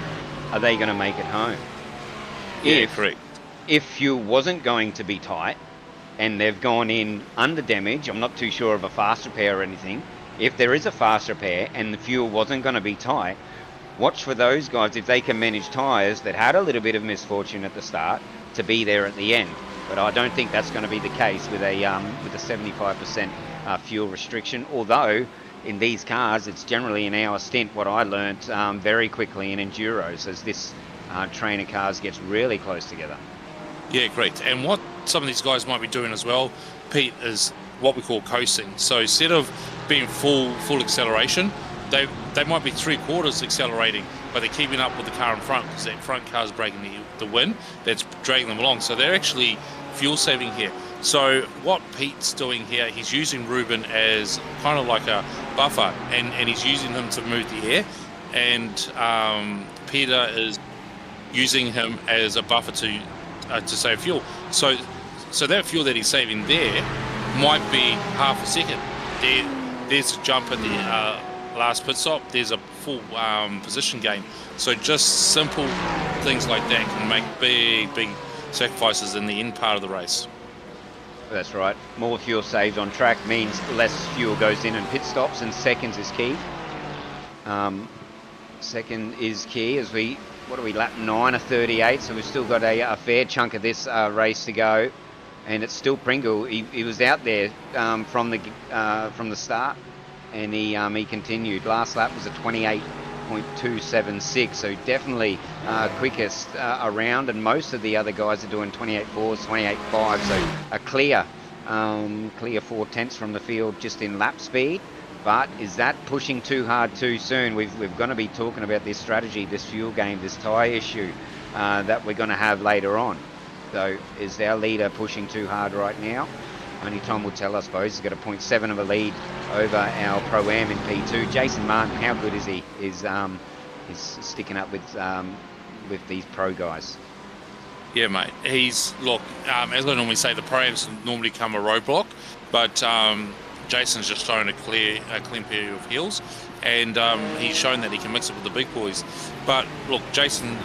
are they going to make it home? Yeah, correct. If fuel wasn't going to be tight and they've gone in under damage, I'm not too sure of a fast repair or anything. If there is a fast repair and the fuel wasn't going to be tight, watch for those guys if they can manage tyres that had a little bit of misfortune at the start to be there at the end. But I don't think that's going to be the case with a 75% fuel restriction. Although in these cars, it's generally an hour stint. What I learnt very quickly in enduros as this train of cars gets really close together. Yeah, great. And what some of these guys might be doing as well, Pete, is what we call coasting. So instead of being full acceleration, they might be 3/4 accelerating, but they're keeping up with the car in front because that front car is breaking the wind that's dragging them along. So they're actually fuel saving here. So what Pete's doing here, he's using Ruben as kind of like a buffer, and he's using him to move the air, and Peter is using him as a buffer to save fuel. So that fuel that he's saving there might be half a second. There's a jump at the last pit stop. There's a full position gain. So just simple things like that can make big sacrifices in the end part of the race. That's right. More fuel saved on track means less fuel goes in and pit stops, and seconds is key. Second is key as what are we, lap 9 of 38, so we've still got a fair chunk of this race to go, and it's still Pringle. He was out there from the start, and he continued. Last lap was a 28.276, so definitely quickest around, and most of the other guys are doing 28.4s, 28.5, so a clear 4/10 from the field just in lap speed. But is that pushing too hard too soon? We're going to be talking about this strategy, this fuel game, this tyre issue that we're going to have later on. So is our leader pushing too hard right now? Only time will tell, I suppose. He's got a 0.7 of a lead over our Pro-Am in P2. Jason Martin, how good is he? Is sticking up with these pro guys. Yeah, mate. He's, look, as I normally say, the Pro-Ams normally come a roadblock, but Jason's just thrown a clean pair of heels, and he's shown that he can mix it with the big boys. But look, Jackson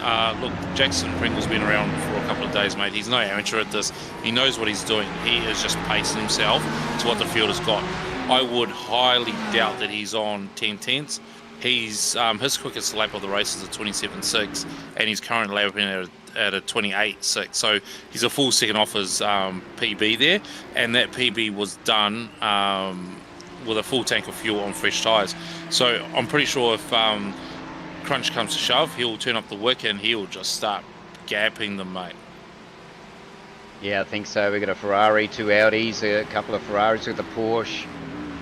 Pringle's been around for a couple of days, mate. He's no amateur at this. He knows what he's doing. He is just pacing himself to what the field has got. I would highly doubt that he's on 10/10s. He's his quickest lap of the race is a 27.6, and his current lap at a 28.6. So he's a full second off his PB there, and that PB was done with a full tank of fuel on fresh tyres. So I'm pretty sure if crunch comes to shove, he'll turn up the wick and he'll just start gapping them, mate. Yeah, I think so. We've got a Ferrari, 2 Audis, a couple of Ferraris with a Porsche.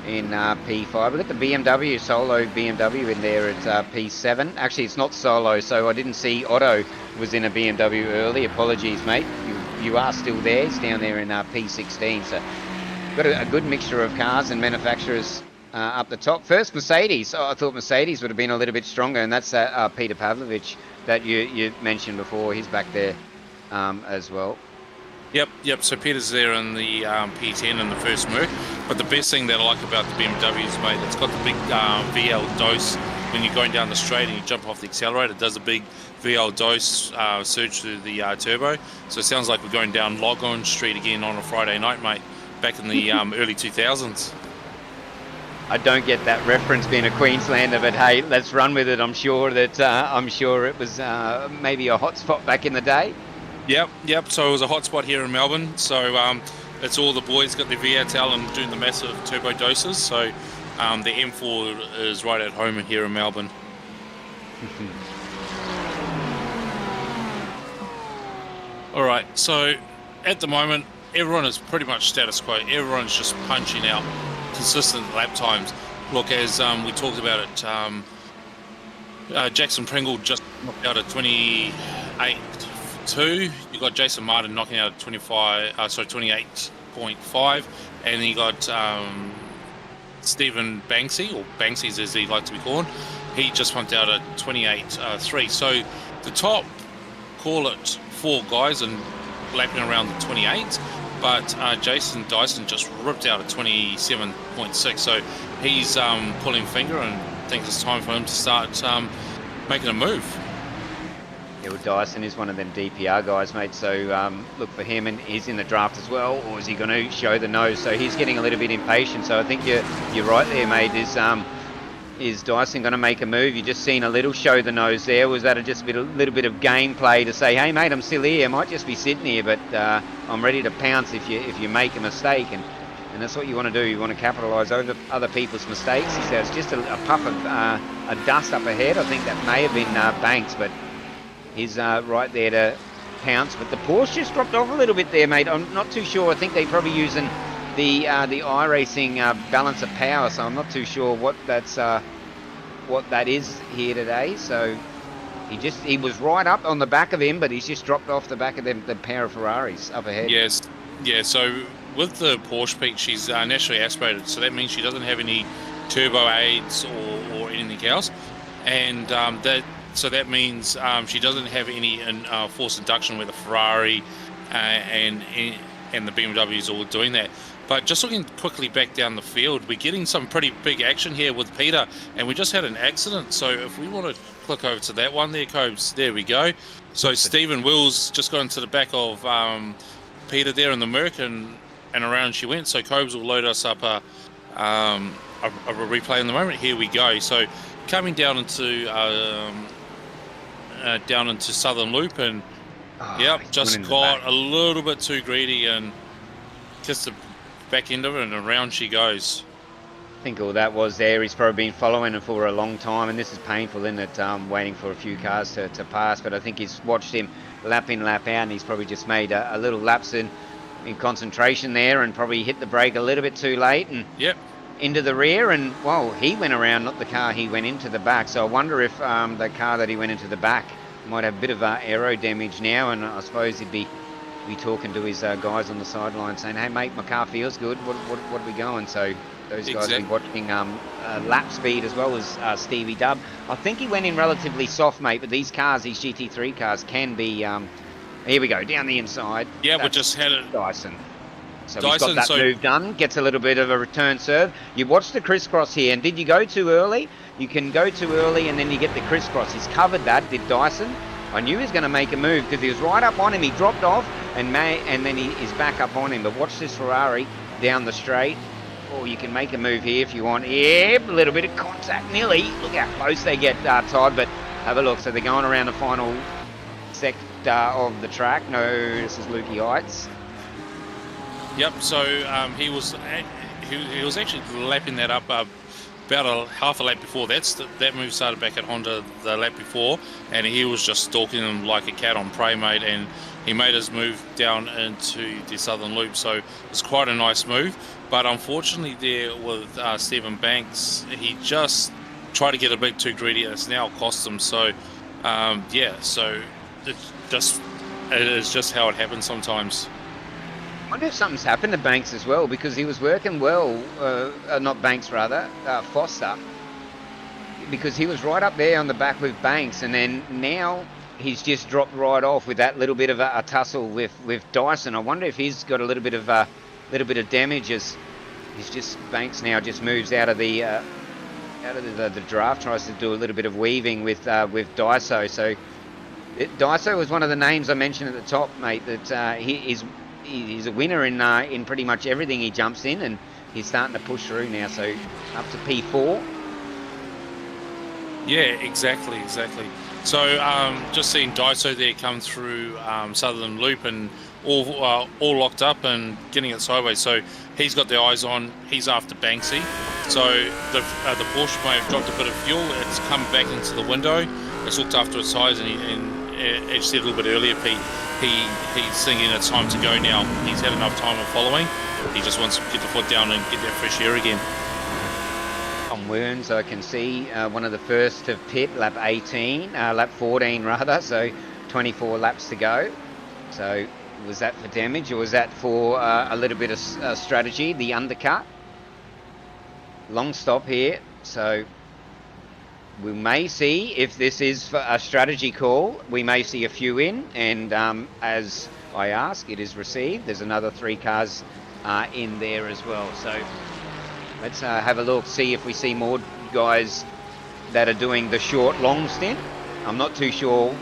in P5. We've got the BMW, solo BMW in there at P7. Actually, it's not solo, so I didn't see Otto was in a BMW early. Apologies, mate. You are still there. It's down there in P16. So got a good mixture of cars and manufacturers up the top. First, Mercedes. Oh, I thought Mercedes would have been a little bit stronger, and that's Peter Pavlovich that you mentioned before. He's back there as well. Yep. So Peter's there in the P10 in the first Merc. But the best thing that I like about the BMWs, mate, it's got the big VL dose. When you're going down the straight and you jump off the accelerator, it does a big VL dose surge through the turbo. So it sounds like we're going down Log-On Street again on a Friday night, mate, back in the early 2000s. I don't get that reference being a Queenslander, but hey, let's run with it. I'm sure it was maybe a hot spot back in the day. Yep. So it was a hot spot here in Melbourne. So it's all the boys got their V8s out and doing the massive turbo doses. So the M4 is right at home here in Melbourne. All right. So at the moment, everyone is pretty much status quo. Everyone's just punching out consistent lap times. Look, as we talked about it, Jackson Pringle just knocked out at 28.2. You got Jason Martin knocking out at 28.5, and then you got Stephen Banksy, or Banksies as he likes to be called. He just pumped out at 28.3. So the top, call it 4 guys and lapping around the 28. But Jason Dyson just ripped out at 27.6, so he's pulling finger and thinks it's time for him to start making a move. Yeah, well, Dyson is one of them DPR guys, mate, so look for him, and he's in the draft as well, or is he going to show the nose? So he's getting a little bit impatient, so I think you're right there, mate. Is Dyson going to make a move? You just seen a little show the nose there. Was that just a little bit of gameplay to say, hey mate, I'm still here. I might just be sitting here, but I'm ready to pounce if you make a mistake, and that's what you want to do. You want to capitalise over other people's mistakes. He says just a puff of a dust up ahead. I think that may have been Banks, but he's right there to pounce. But the Porsche just dropped off a little bit there, mate. I'm not too sure. I think they're probably using the iRacing balance of power, so I'm not too sure what that is here today. So he was right up on the back of him, but he's just dropped off the back of the pair of Ferraris up ahead. Yes, yeah. So with the Porsche Peak, she's naturally aspirated, so that means she doesn't have any turbo aids or anything else, and that means she doesn't have any forced induction where the Ferrari and the BMW is all doing that. But just looking quickly back down the field, we're getting some pretty big action here with Peter, and we just had an accident. So if we want to click over to that one there, Cobes, there we go. So Stephen Wills just got into the back of Peter there in the Merc, and around she went. So Cobes will load us up a replay in the moment. Here we go. So coming down into Southern Loop, and just got a little bit too greedy and kissed the back end of it, and around she goes. I think all that was there. He's probably been following it for a long time, and this is painful, isn't it? Waiting for a few cars to pass, but I think he's watched him lap in, lap out, and he's probably just made a little lapse in concentration there, and probably hit the brake a little bit too late, and into the rear, and well, he went around, not the car he went into the back. So I wonder if the car that he went into the back might have a bit of aero damage now, and I suppose he'd be talking to his guys on the sideline saying, hey mate, my car feels good, what are we going? So those guys have been watching lap speed as well as Stevie Dub. I think he went in relatively soft, mate, but these cars, these GT3 cars, can be here we go, down the inside. Yeah, we just had it. Dyson. So he's got that move done, gets a little bit of a return serve. You watch the crisscross here, and did you go too early? You can go too early and then you get the crisscross. He's covered that, did Dyson. I knew he was going to make a move because he was right up on him. He dropped off and then he is back up on him. But watch this Ferrari down the straight. Or you can make a move here if you want. Yep, a little bit of contact, nearly. Look how close they get, Todd. But have a look. So they're going around the final sector of the track. No, this is Lukey Heights. Yep. So he was actually lapping that up about a half a lap before. That move started back at Honda the lap before, and he was just stalking them like a cat on prey, mate, and he made his move down into the southern loop, so it's quite a nice move. But unfortunately there with Stephen Banks, he just tried to get a bit too greedy, and it's now cost him. So yeah, so it is just how it happens sometimes. I wonder if something's happened to Banks as well, because he was working well, not Banks rather, Foster, because he was right up there on the back with Banks, and then now he's just dropped right off with that little bit of a tussle with Dyson. I wonder if he's got a little bit of damage as Banks now just moves out of the draft, tries to do a little bit of weaving with Daiso. So Daiso was one of the names I mentioned at the top, mate, that he's a winner in pretty much everything he jumps in, and he's starting to push through now, so up to P4. Yeah, exactly. So just seeing Daiso there come through southern loop and all locked up and getting it sideways. So he's got the eyes on. He's after Banksy. So the Porsche may have dropped a bit of fuel. It's come back into the window. It's looked after its eyes, and as you said a little bit earlier, Pete, he's thinking it's time to go now. He's had enough time of following. He just wants to get the foot down and get that fresh air again. On Werns, I can see one of the first to pit, lap 14 rather, so 24 laps to go. So was that for damage, or was that for a little bit of strategy, the undercut? Long stop here, so we may see if this is for a strategy call. We may see a few in, and as I ask, it is received. There's another 3 cars in there as well. So let's have a look, see if we see more guys that are doing the short, long stint. I'm not too sure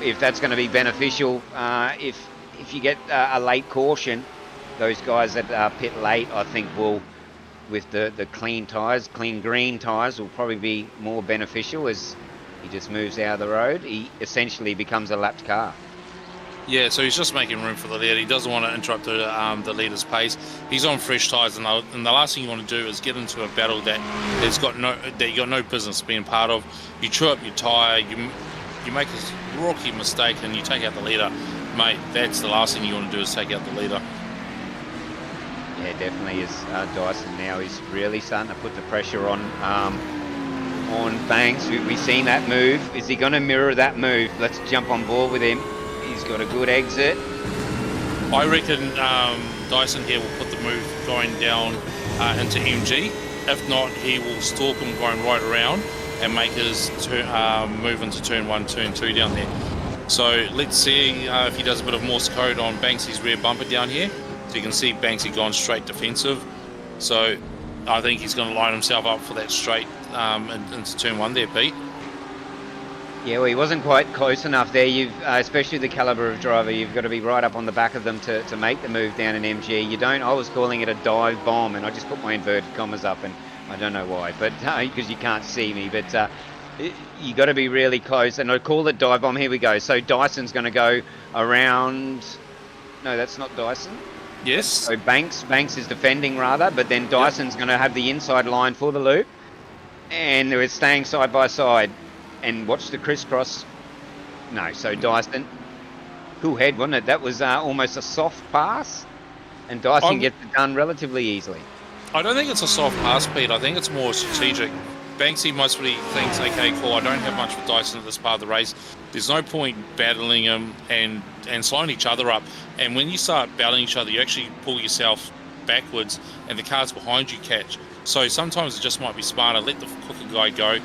if that's going to be beneficial. If you get a late caution, those guys that pit late, I think will, with the clean tyres, clean green tyres, will probably be more beneficial as he just moves out of the road. He essentially becomes a lapped car. Yeah, so he's just making room for the leader. He doesn't want to interrupt the leader's pace. He's on fresh tyres, and the last thing you want to do is get into a battle that you got no business being part of. You chew up your tyre, you make a rookie mistake, and you take out the leader, mate. That's the last thing you want to do, is take out the leader. Yeah, definitely is. Dyson now is really starting to put the pressure on Banks. We've seen that move. Is he going to mirror that move? Let's jump on board with him. He's got a good exit. I reckon Dyson here will put the move going down into MG. If not, he will stalk him going right around and make his move into turn 1, turn 2 down there. So let's see if he does a bit of Morse code on Banksy's rear bumper down here. So you can see Banksy gone straight defensive. So I think he's going to line himself up for that straight into turn 1 there, Pete. Yeah, well, he wasn't quite close enough there. You've, especially the caliber of driver, you've got to be right up on the back of them to make the move down in MG. You don't. I was calling it a dive bomb, and I just put my inverted commas up, and I don't know why, but because you can't see me. But you got to be really close, and I call it dive bomb. Here we go. So Dyson's going to go around. No, that's not Dyson. Yes. So Banks is defending rather, but then Dyson's going to have the inside line for the loop, and they're staying side by side. And watch the crisscross. No, so Dyson, cool head, wasn't it? That was almost a soft pass, and Dyson gets it done relatively easily. I don't think it's a soft pass, Pete. I think it's more strategic. Banksy mostly thinks, okay, cool, I don't have much with Dyson at this part of the race. There's no point battling him and slowing each other up. And when you start battling each other, you actually pull yourself backwards, and the cars behind you catch. So sometimes it just might be smarter, let the quicker guy go,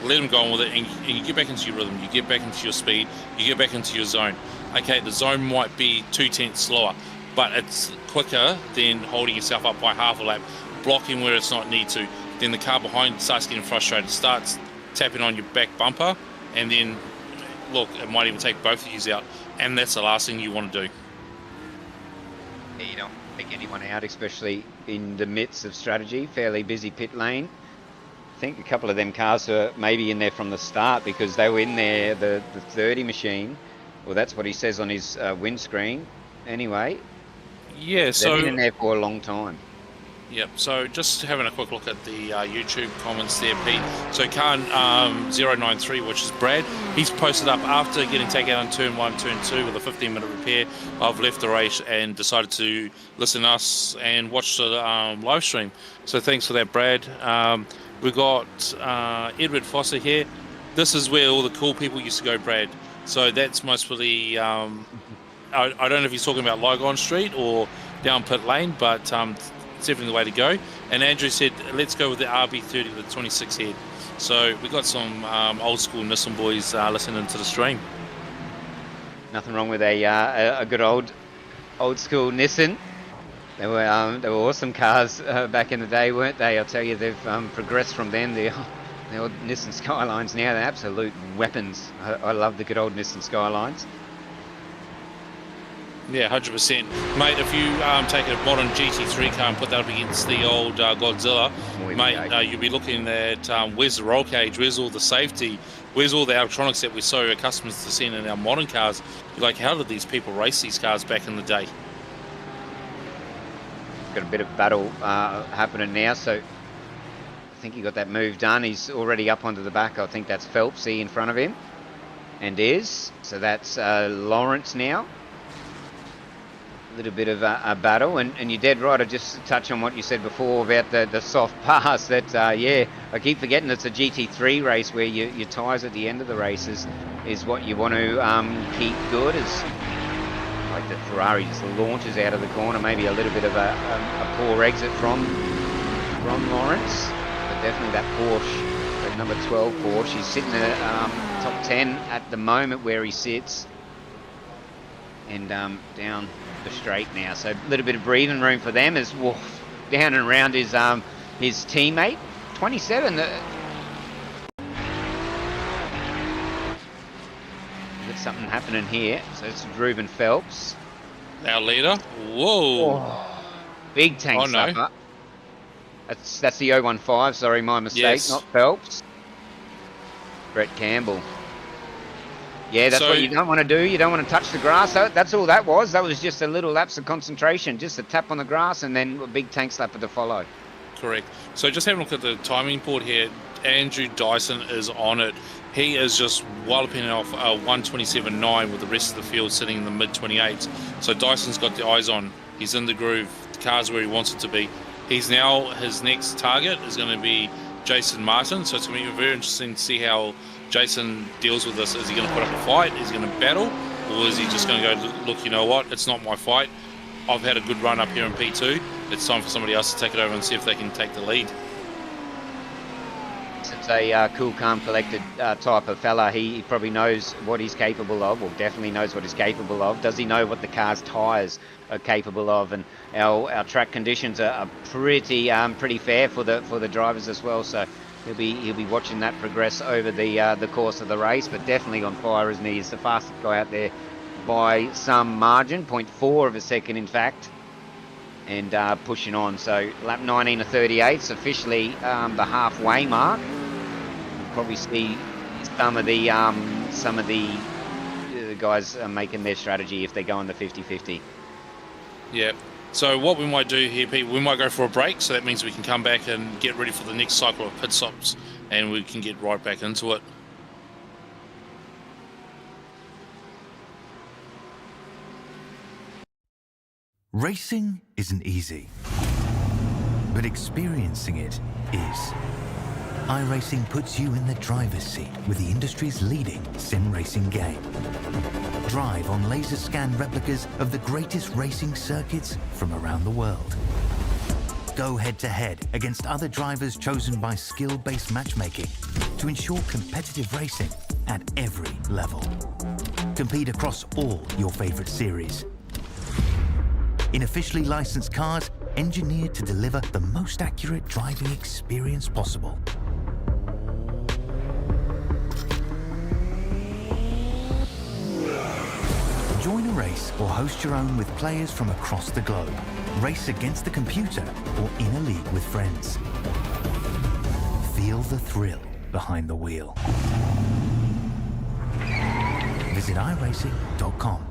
let him go on with it, and you get back into your rhythm, you get back into your speed, you get back into your zone. Okay, the zone might be 2/10 slower, but it's quicker than holding yourself up by half a lap, blocking where it's not need to. Then the car behind starts getting frustrated, starts tapping on your back bumper, and then, look, it might even take both of you out, and that's the last thing you want to do. Yeah, you don't take anyone out, especially in the midst of strategy, fairly busy pit lane. I think a couple of them cars are maybe in there from the start because they were in there, the 30 machine. Well, that's what he says on his windscreen. Anyway, yeah, so they've been in there for a long time. Yep, so just having a quick look at the YouTube comments there, Pete. So Khan 093, which is Brad, he's posted up after getting taken out on turn 1, turn 2 with a 15-minute repair. I've left the race and decided to listen to us and watch the live stream. So thanks for that, Brad. We've got Edward Foster here. This is where all the cool people used to go, Brad. So that's mostly, I don't know if he's talking about Lygon Street or down Pit Lane, but it's definitely the way to go. And Andrew said, let's go with the RB30 with 26 head. So we got some old school Nissan boys listening to the stream. Nothing wrong with a good old school Nissan. They were awesome cars back in the day, weren't they? I'll tell you, they've progressed from then. The old Nissan Skylines now, they're absolute weapons. I love the good old Nissan Skylines. Yeah, 100%. Mate, if you take a modern GT3 car and put that up against the old Godzilla, mate, you'll be looking at where's the roll cage, where's all the safety, where's all the electronics that we're so accustomed to seeing in our modern cars. You're like, how did these people race these cars back in the day? Got a bit of battle happening now, so I think he got that move done. He's already up onto the back. I think that's Phelpsy in front of him, and is. So that's Lawrence now. Little bit of a battle, and you're dead right. I just touch on what you said before about the soft pass. That yeah, I keep forgetting it's a GT3 race where your tyres at the end of the race is what you want to keep good. As like the Ferrari just launches out of the corner, maybe a little bit of a poor exit from Lawrence, but definitely that Porsche, that number 12 Porsche. He's sitting in top 10 at the moment where he sits, and down the straight now, so a little bit of breathing room for them as Wolf down and around his teammate 27. Got something happening here, so it's Ruben Phelps, our leader. Whoa. Oh, big tank slapper. That's the 015, sorry, my mistake. Yes. Not Phelps. Brett Campbell. Yeah, that's what you don't want to do. You don't want to touch the grass. That's all that was. That was just a little lapse of concentration. Just a tap on the grass and then a big tank slapper to follow. Correct. So just having a look at the timing board here. Andrew Dyson is on it. He is just walloping off a 127.9 with the rest of the field sitting in the mid-28s. So Dyson's got the eyes on. He's in the groove. The car's where he wants it to be. His next target is going to be Jason Martin. So it's going to be very interesting to see how Jason deals with this. Is he going to put up a fight? Is he going to battle? Or is he just going to go, look, you know what? It's not my fight. I've had a good run up here in P2. It's time for somebody else to take it over and see if they can take the lead. It's a cool, calm, collected type of fella. He probably knows what he's capable of, or definitely knows what he's capable of. Does he know what the car's tyres are capable of? And our track conditions are pretty fair for the drivers as well. So he'll be watching that progress over the course of the race. But definitely on fire, isn't he? He's the fastest guy out there by some margin, 0.4 of a second, in fact. And pushing on. So lap 19 of 38 is officially the halfway mark. We'll probably see some of the guys making their strategy if they go on the 50-50. Yeah. So what we might do here, Pete, we might go for a break. So that means we can come back and get ready for the next cycle of pit stops, and we can get right back into it. Racing isn't easy, but experiencing it is. iRacing puts you in the driver's seat with the industry's leading sim racing game. Drive on laser scan replicas of the greatest racing circuits from around the world. Go head to head against other drivers chosen by skill-based matchmaking to ensure competitive racing at every level. Compete across all your favorite series. In officially licensed cars, engineered to deliver the most accurate driving experience possible. Join a race or host your own with players from across the globe. Race against the computer or in a league with friends. Feel the thrill behind the wheel. Visit iRacing.com.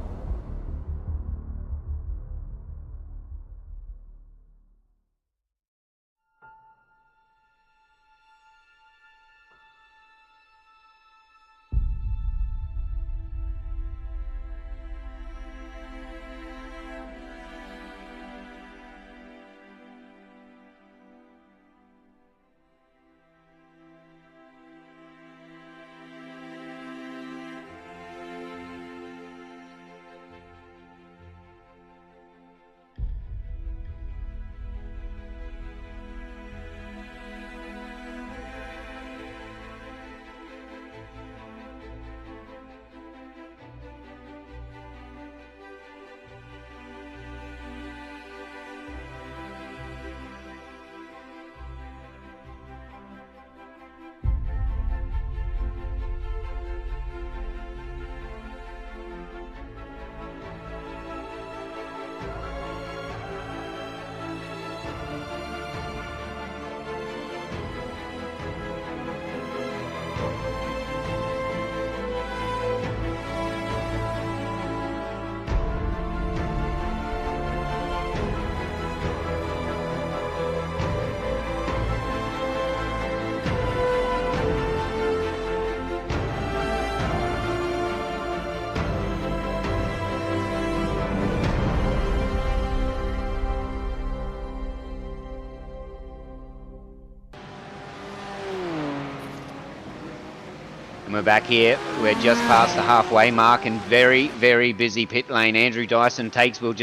And we're back here. We're just past the halfway mark and very, very busy pit lane. Andrew Dyson takes, we'll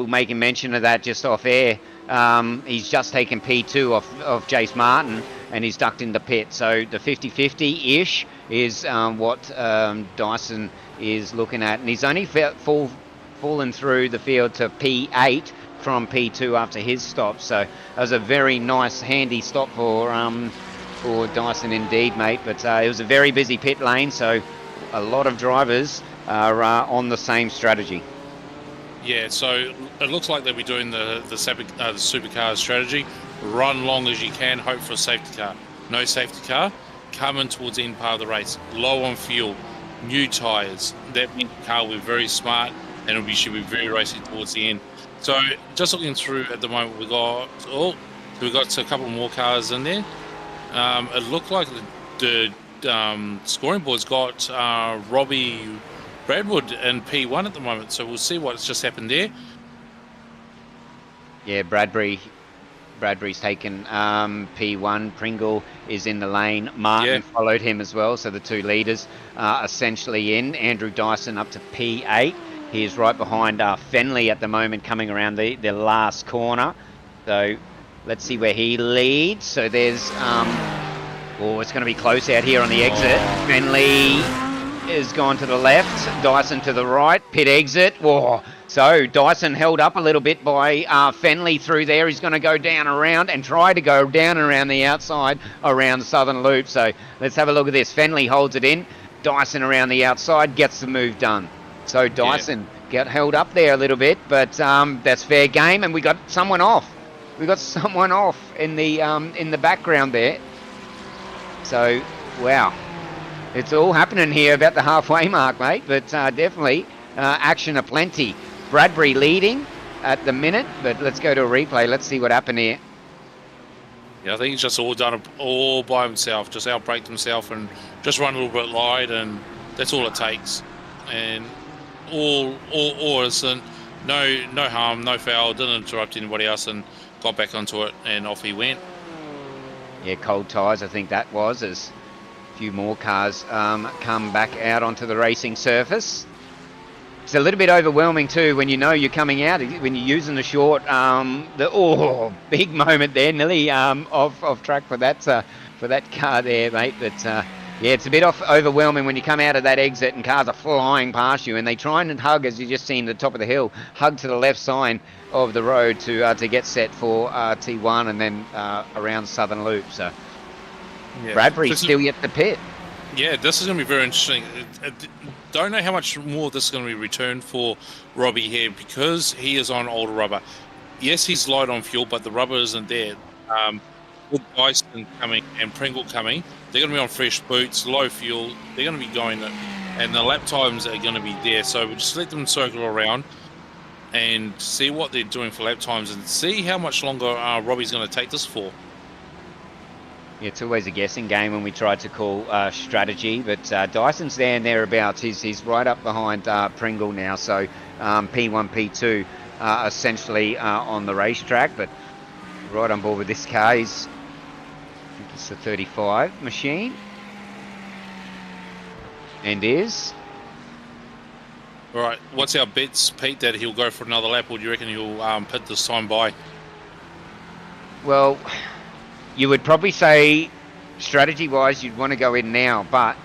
make a mention of that just off air. He's just taken P2 of Jace Martin and he's ducked in the pit. So the 50-50-ish is what Dyson is looking at. And he's only fallen through the field to P8 from P2 after his stop. So that was a very nice, handy stop for Dyson indeed, mate. But it was a very busy pit lane, so a lot of drivers are on the same strategy. Yeah, so it looks like they'll be doing the supercar strategy. Run long as you can, hope for a safety car. No safety car, coming towards the end part of the race. Low on fuel, new tyres. That means the car will be very smart and we should be very racing towards the end. So just looking through at the moment, we've got a couple more cars in there. It looked like the scoring board's got Robbie Bradwood in P1 at the moment, so we'll see what's just happened there. Yeah, Bradbury's taken P1. Pringle is in the lane. Martin followed him as well, so the two leaders are essentially in. Andrew Dyson up to P8. He is right behind Fenley at the moment, coming around the last corner. So let's see where he leads. So there's it's going to be close out here on the exit. Fenley is gone to the left, Dyson to the right, pit exit. Whoa. So Dyson held up a little bit by Fenley through there. He's going to go down around and try to go down around the outside around the southern loop. So let's have a look at this. Fenley holds it in. Dyson around the outside gets the move done. So Dyson got held up there a little bit, but that's fair game. And we got someone off. We got someone off in the background there. So wow, it's all happening here about the halfway mark, mate. But definitely action aplenty. Bradbury leading at the minute, but let's go to a replay. Let's see what happened here. Yeah, I think he's just all done all by himself, just outbraked himself and just run a little bit wide, and that's all it takes. And all innocent, no harm, no foul, didn't interrupt anybody else, and got back onto it, and off he went. Yeah, cold tyres, I think that was, as a few more cars come back out onto the racing surface. It's a little bit overwhelming too when you know you're coming out, when you're using the short. Big moment there, nearly off track for that car there, mate. But yeah, it's a bit overwhelming when you come out of that exit and cars are flying past you, and they try and hug, as you just seen the top of the hill, hug to the left side of the road to get set for T1 and then around Southern Loop. So Bradbury's still yet the pit. Yeah, this is going to be very interesting. Don't know how much more this is going to be returned for Robbie here, because he is on older rubber. Yes, he's light on fuel, but the rubber isn't there. With Dyson coming and Pringle coming, they're going to be on fresh boots, low fuel. They're going to be going, and the lap times are going to be there. So we'll just let them circle around and see what they're doing for lap times and see how much longer Robbie's going to take this for. Yeah, it's always a guessing game when we try to call strategy, but Dyson's there and thereabouts. He's right up behind Pringle now, so P1, P2 essentially on the racetrack, but right on board with this car. I think it's the 35 machine, and is. All right, what's our bets, Pete, that he'll go for another lap, or do you reckon he'll pit this time by? Well, you would probably say, strategy-wise, you'd want to go in now, but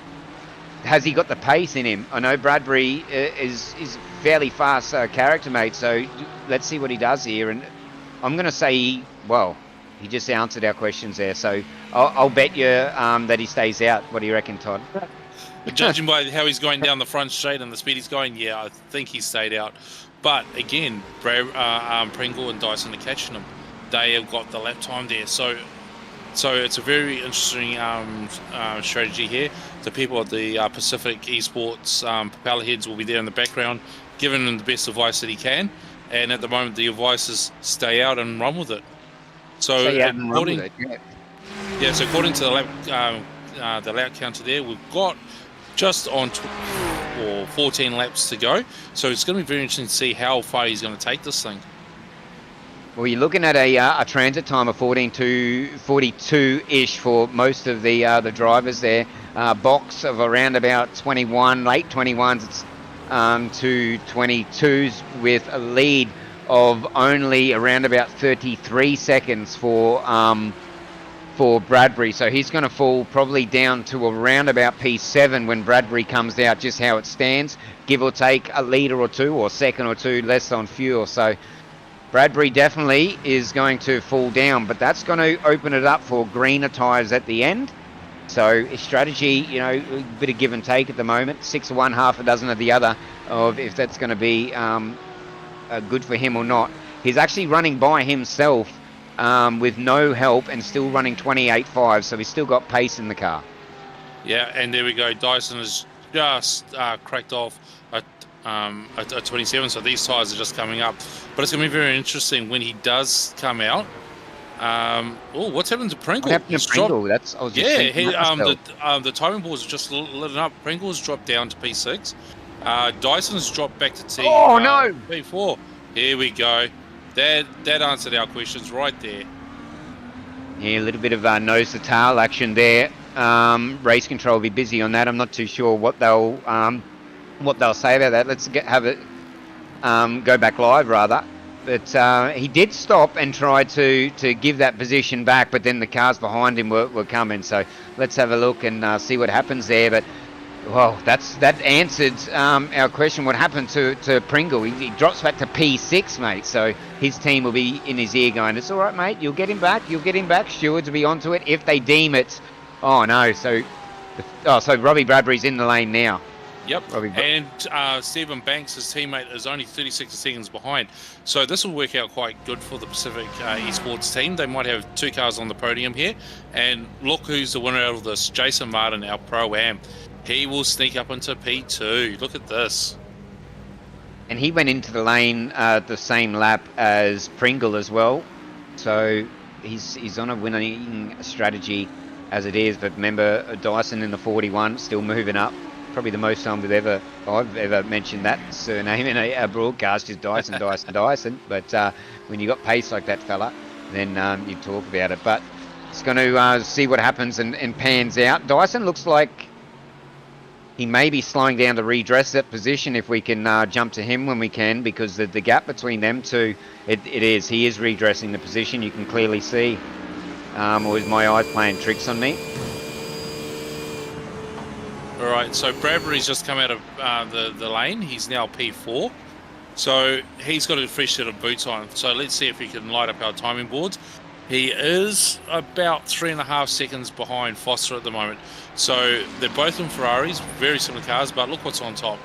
has he got the pace in him? I know Bradbury is fairly fast character, mate, so let's see what he does here. And I'm going to say, he just answered our questions there, so I'll bet you that he stays out. What do you reckon, Todd? Judging by how he's going down the front straight and the speed he's going, yeah, I think he stayed out. But again, Pringle and Dyson are catching him. They have got the lap time there, so it's a very interesting strategy here. The people at the Pacific Esports propeller heads will be there in the background, giving him the best advice that he can. And at the moment, the advice is stay out and run with it. So according to the lap counter there, we've got just on 14 laps to go. So it's going to be very interesting to see how far he's going to take this thing. Well, you're looking at a transit time of 14 to 42-ish for most of the drivers there. Box of around about 21, late 21s to 22s, with a lead of only around about 33 seconds for Bradbury. So he's going to fall probably down to around about P7 when Bradbury comes out, just how it stands, give or take a litre or two or second or two less on fuel. So Bradbury definitely is going to fall down, but that's going to open it up for greener tyres at the end. So his strategy, you know, a bit of give and take at the moment, 6 of one, half a dozen of the other, of if that's going to be good for him or not. He's actually running by himself with no help and still running 28.5, so he's still got pace in the car. Yeah, and there we go. Dyson has just cracked off a 27, so these tyres are just coming up. But it's going to be very interesting when he does come out. Oh, what's happened to Pringle? What happened to Pringle? That's, I was just thinking the timing boards are just lit up. Pringle's dropped down to P6. Dyson's dropped back to T. Oh, no! P4. Here we go. That answered our questions right there. Yeah, a little bit of nose to tail action there. Race control will be busy on that. I'm not too sure what they'll say about that. Let's have it go back live rather. But he did stop and try to give that position back, but then the cars behind him were coming. So let's have a look and see what happens there. But well, that answered our question. What happened to Pringle? He drops back to P6, mate. So his team will be in his ear going, "It's all right, mate. You'll get him back. You'll get him back." Stewards will be onto it if they deem it. Oh no! So Robbie Bradbury's in the lane now. Yep. And Stephen Banks, his teammate, is only 36 seconds behind. So this will work out quite good for the Pacific Esports team. They might have 2 cars on the podium here. And look who's the winner out of this, Jason Martin, our Pro-Am. He will sneak up into P2. Look at this. And he went into the lane the same lap as Pringle as well. So he's on a winning strategy as it is. But remember, Dyson in the 41, still moving up. Probably the most time I've ever mentioned that surname in a broadcast is Dyson, Dyson. But when you got pace like that fella, then you talk about it. But it's going to see what happens and pans out. Dyson looks like he may be slowing down to redress that position if we can jump to him when we can, because the gap between them two, he is redressing the position. You can clearly see. Or is my eyes playing tricks on me? All right, so Bradbury's just come out of the lane. He's now P4. So he's got a fresh set of boots on. So let's see if he can light up our timing boards. He is about 3.5 seconds behind Foster at the moment. So they're both in Ferraris, very similar cars, but look what's on top.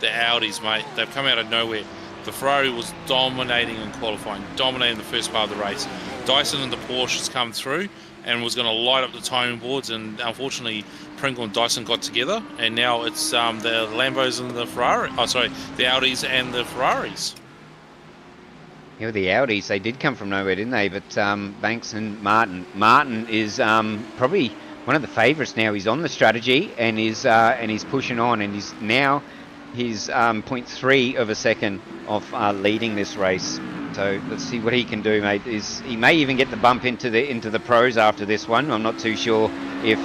The Audis, mate. They've come out of nowhere. The Ferrari was dominating in qualifying, dominating the first part of the race. Dyson and the Porsche has come through and was going to light up the timing boards, and unfortunately Pringle and Dyson got together, and now it's the Lambos and the Ferrari. Oh, sorry, the Audis and the Ferraris. Yeah, the Audis, they did come from nowhere, didn't they? But Banks and Martin. Martin is probably one of the favourites now. He's on the strategy and he's pushing on, and he's 0.3 of a second off leading this race. So let's see what he can do, mate. He may even get the bump into the pros after this one. I'm not too sure if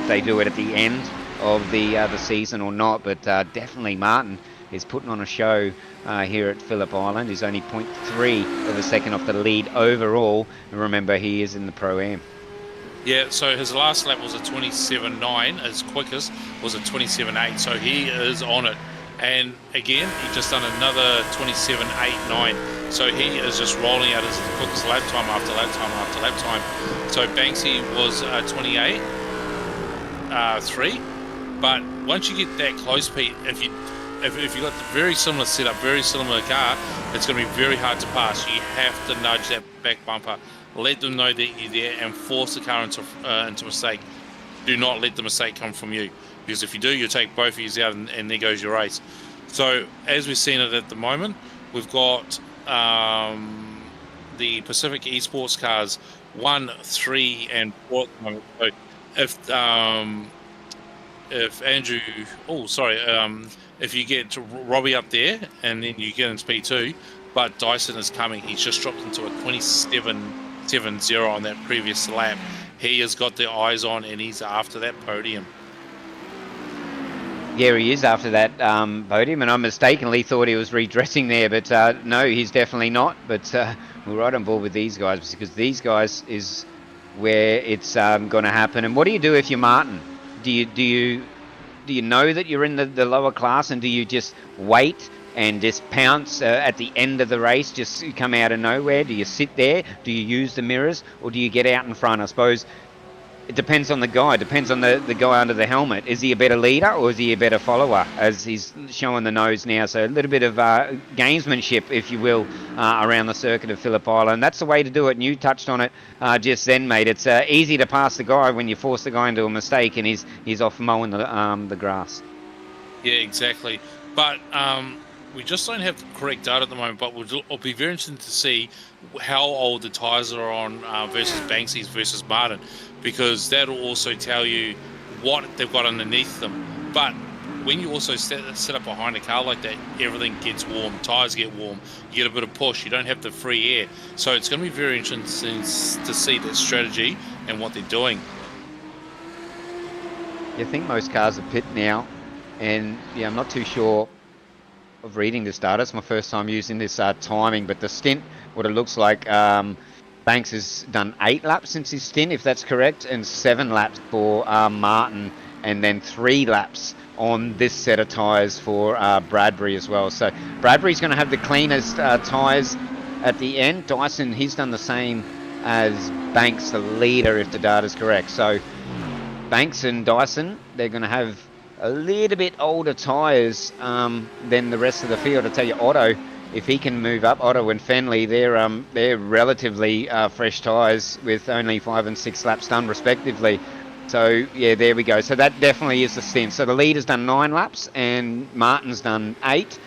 they do it at the end of the season or not, but definitely Martin is putting on a show here at Phillip Island. He's only 0.3 of a second off the lead overall. And remember, he is in the Pro-Am. Yeah, so his last lap was a 27.9. His quickest was a 27.8. So he is on it. And again, he just done another 27.89. So he is just rolling out his quickest lap time after lap time after lap time. So Banksy was 28.3. But once you get that close, Pete, if you've got the very similar setup, very similar car, it's going to be very hard to pass. You have to nudge that back bumper. Let them know that you're there and force the car into mistake. Do not let the mistake come from you. Because if you do, you take both of you out and there goes your race. So as we've seen it at the moment, we've got the Pacific Esports cars 1, 3, and 4 at the moment. So if Andrew, if you get Robbie up there and then you get into P2, but Dyson is coming. He's just dropped into a 27.70 on that previous lap. He has got the eyes on, and he's after that podium. Yeah, he is after that podium, and I mistakenly thought he was redressing there, but no, he's definitely not. But we're right on board with these guys, because these guys is where it's going to happen. And what do you do if you're Martin? Do you know that you're in the lower class, and do you just wait and just pounce at the end of the race, just come out of nowhere? Do you sit there? Do you use the mirrors, or do you get out in front? I suppose it depends on the guy. It depends on the guy under the helmet. Is he a better leader, or is he a better follower, as he's showing the nose now? So a little bit of gamesmanship, if you will, around the circuit of Phillip Island. That's the way to do it, and you touched on it just then, mate. It's easy to pass the guy when you force the guy into a mistake, and he's off mowing the grass. Yeah, exactly. But we just don't have the correct data at the moment, but it'll be very interesting to see how old the tyres are on versus Banksy's versus Martin, because that'll also tell you what they've got underneath them. But when you also sit up behind a car like that, everything gets warm, tyres get warm, you get a bit of push, you don't have the free air. So it's going to be very interesting to see their strategy and what they're doing. You think most cars are pit now, and yeah, I'm not too sure of reading this data. It's my first time using this timing, but the stint, what it looks like, Banks has done 8 laps since his stint, if that's correct, and 7 laps for Martin, and then 3 laps on this set of tyres for Bradbury as well. So Bradbury's going to have the cleanest tyres at the end. Dyson, he's done the same as Banks, the leader, if the data's correct. So Banks and Dyson, they're going to have a little bit older tyres than the rest of the field. I tell you, Otto, if he can move up, Otto and Fenley, they're relatively fresh tyres with only 5 and 6 laps done respectively. So yeah, there we go. So that definitely is the stint. So the leader's done 9 laps and Martin's done 8.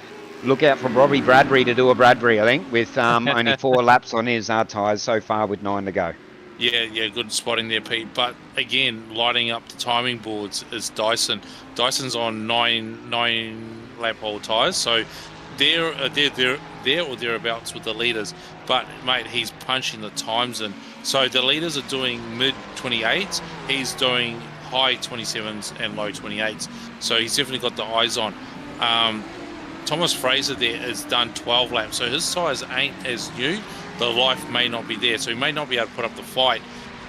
Look out for Robbie Bradbury to do a Bradbury, I think, with only 4 laps on his tyres so far with 9 to go. Yeah, good spotting there, Pete. But again, lighting up the timing boards is Dyson. Dyson's on 9 lap old tyres, so they're there or thereabouts with the leaders. But mate, he's punching the times in. So the leaders are doing mid 28s. He's doing high 27s and low 28s. So he's definitely got the eyes on. Thomas Fraser there has done 12 laps, so his tyres ain't as new. The life may not be there, so he may not be able to put up the fight.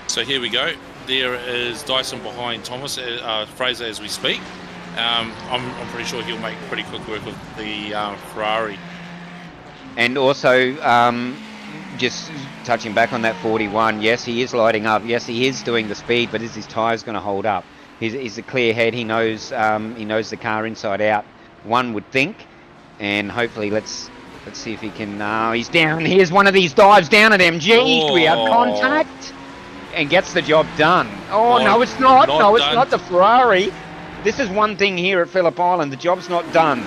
So here we go. There is Dyson behind Thomas Fraser as we speak. I'm pretty sure he'll make pretty quick work of the Ferrari. And also, just touching back on that 41, yes, he is lighting up. Yes, he is doing the speed, but is his tyres going to hold up? He's a clear head. He knows the car inside out, one would think. And hopefully, let's see if he can. He's down. Here's one of these dives down at MG. We have contact and gets the job done. Oh, no, it's not. No, it's not the Ferrari. This is one thing here at Phillip Island. The job's not done.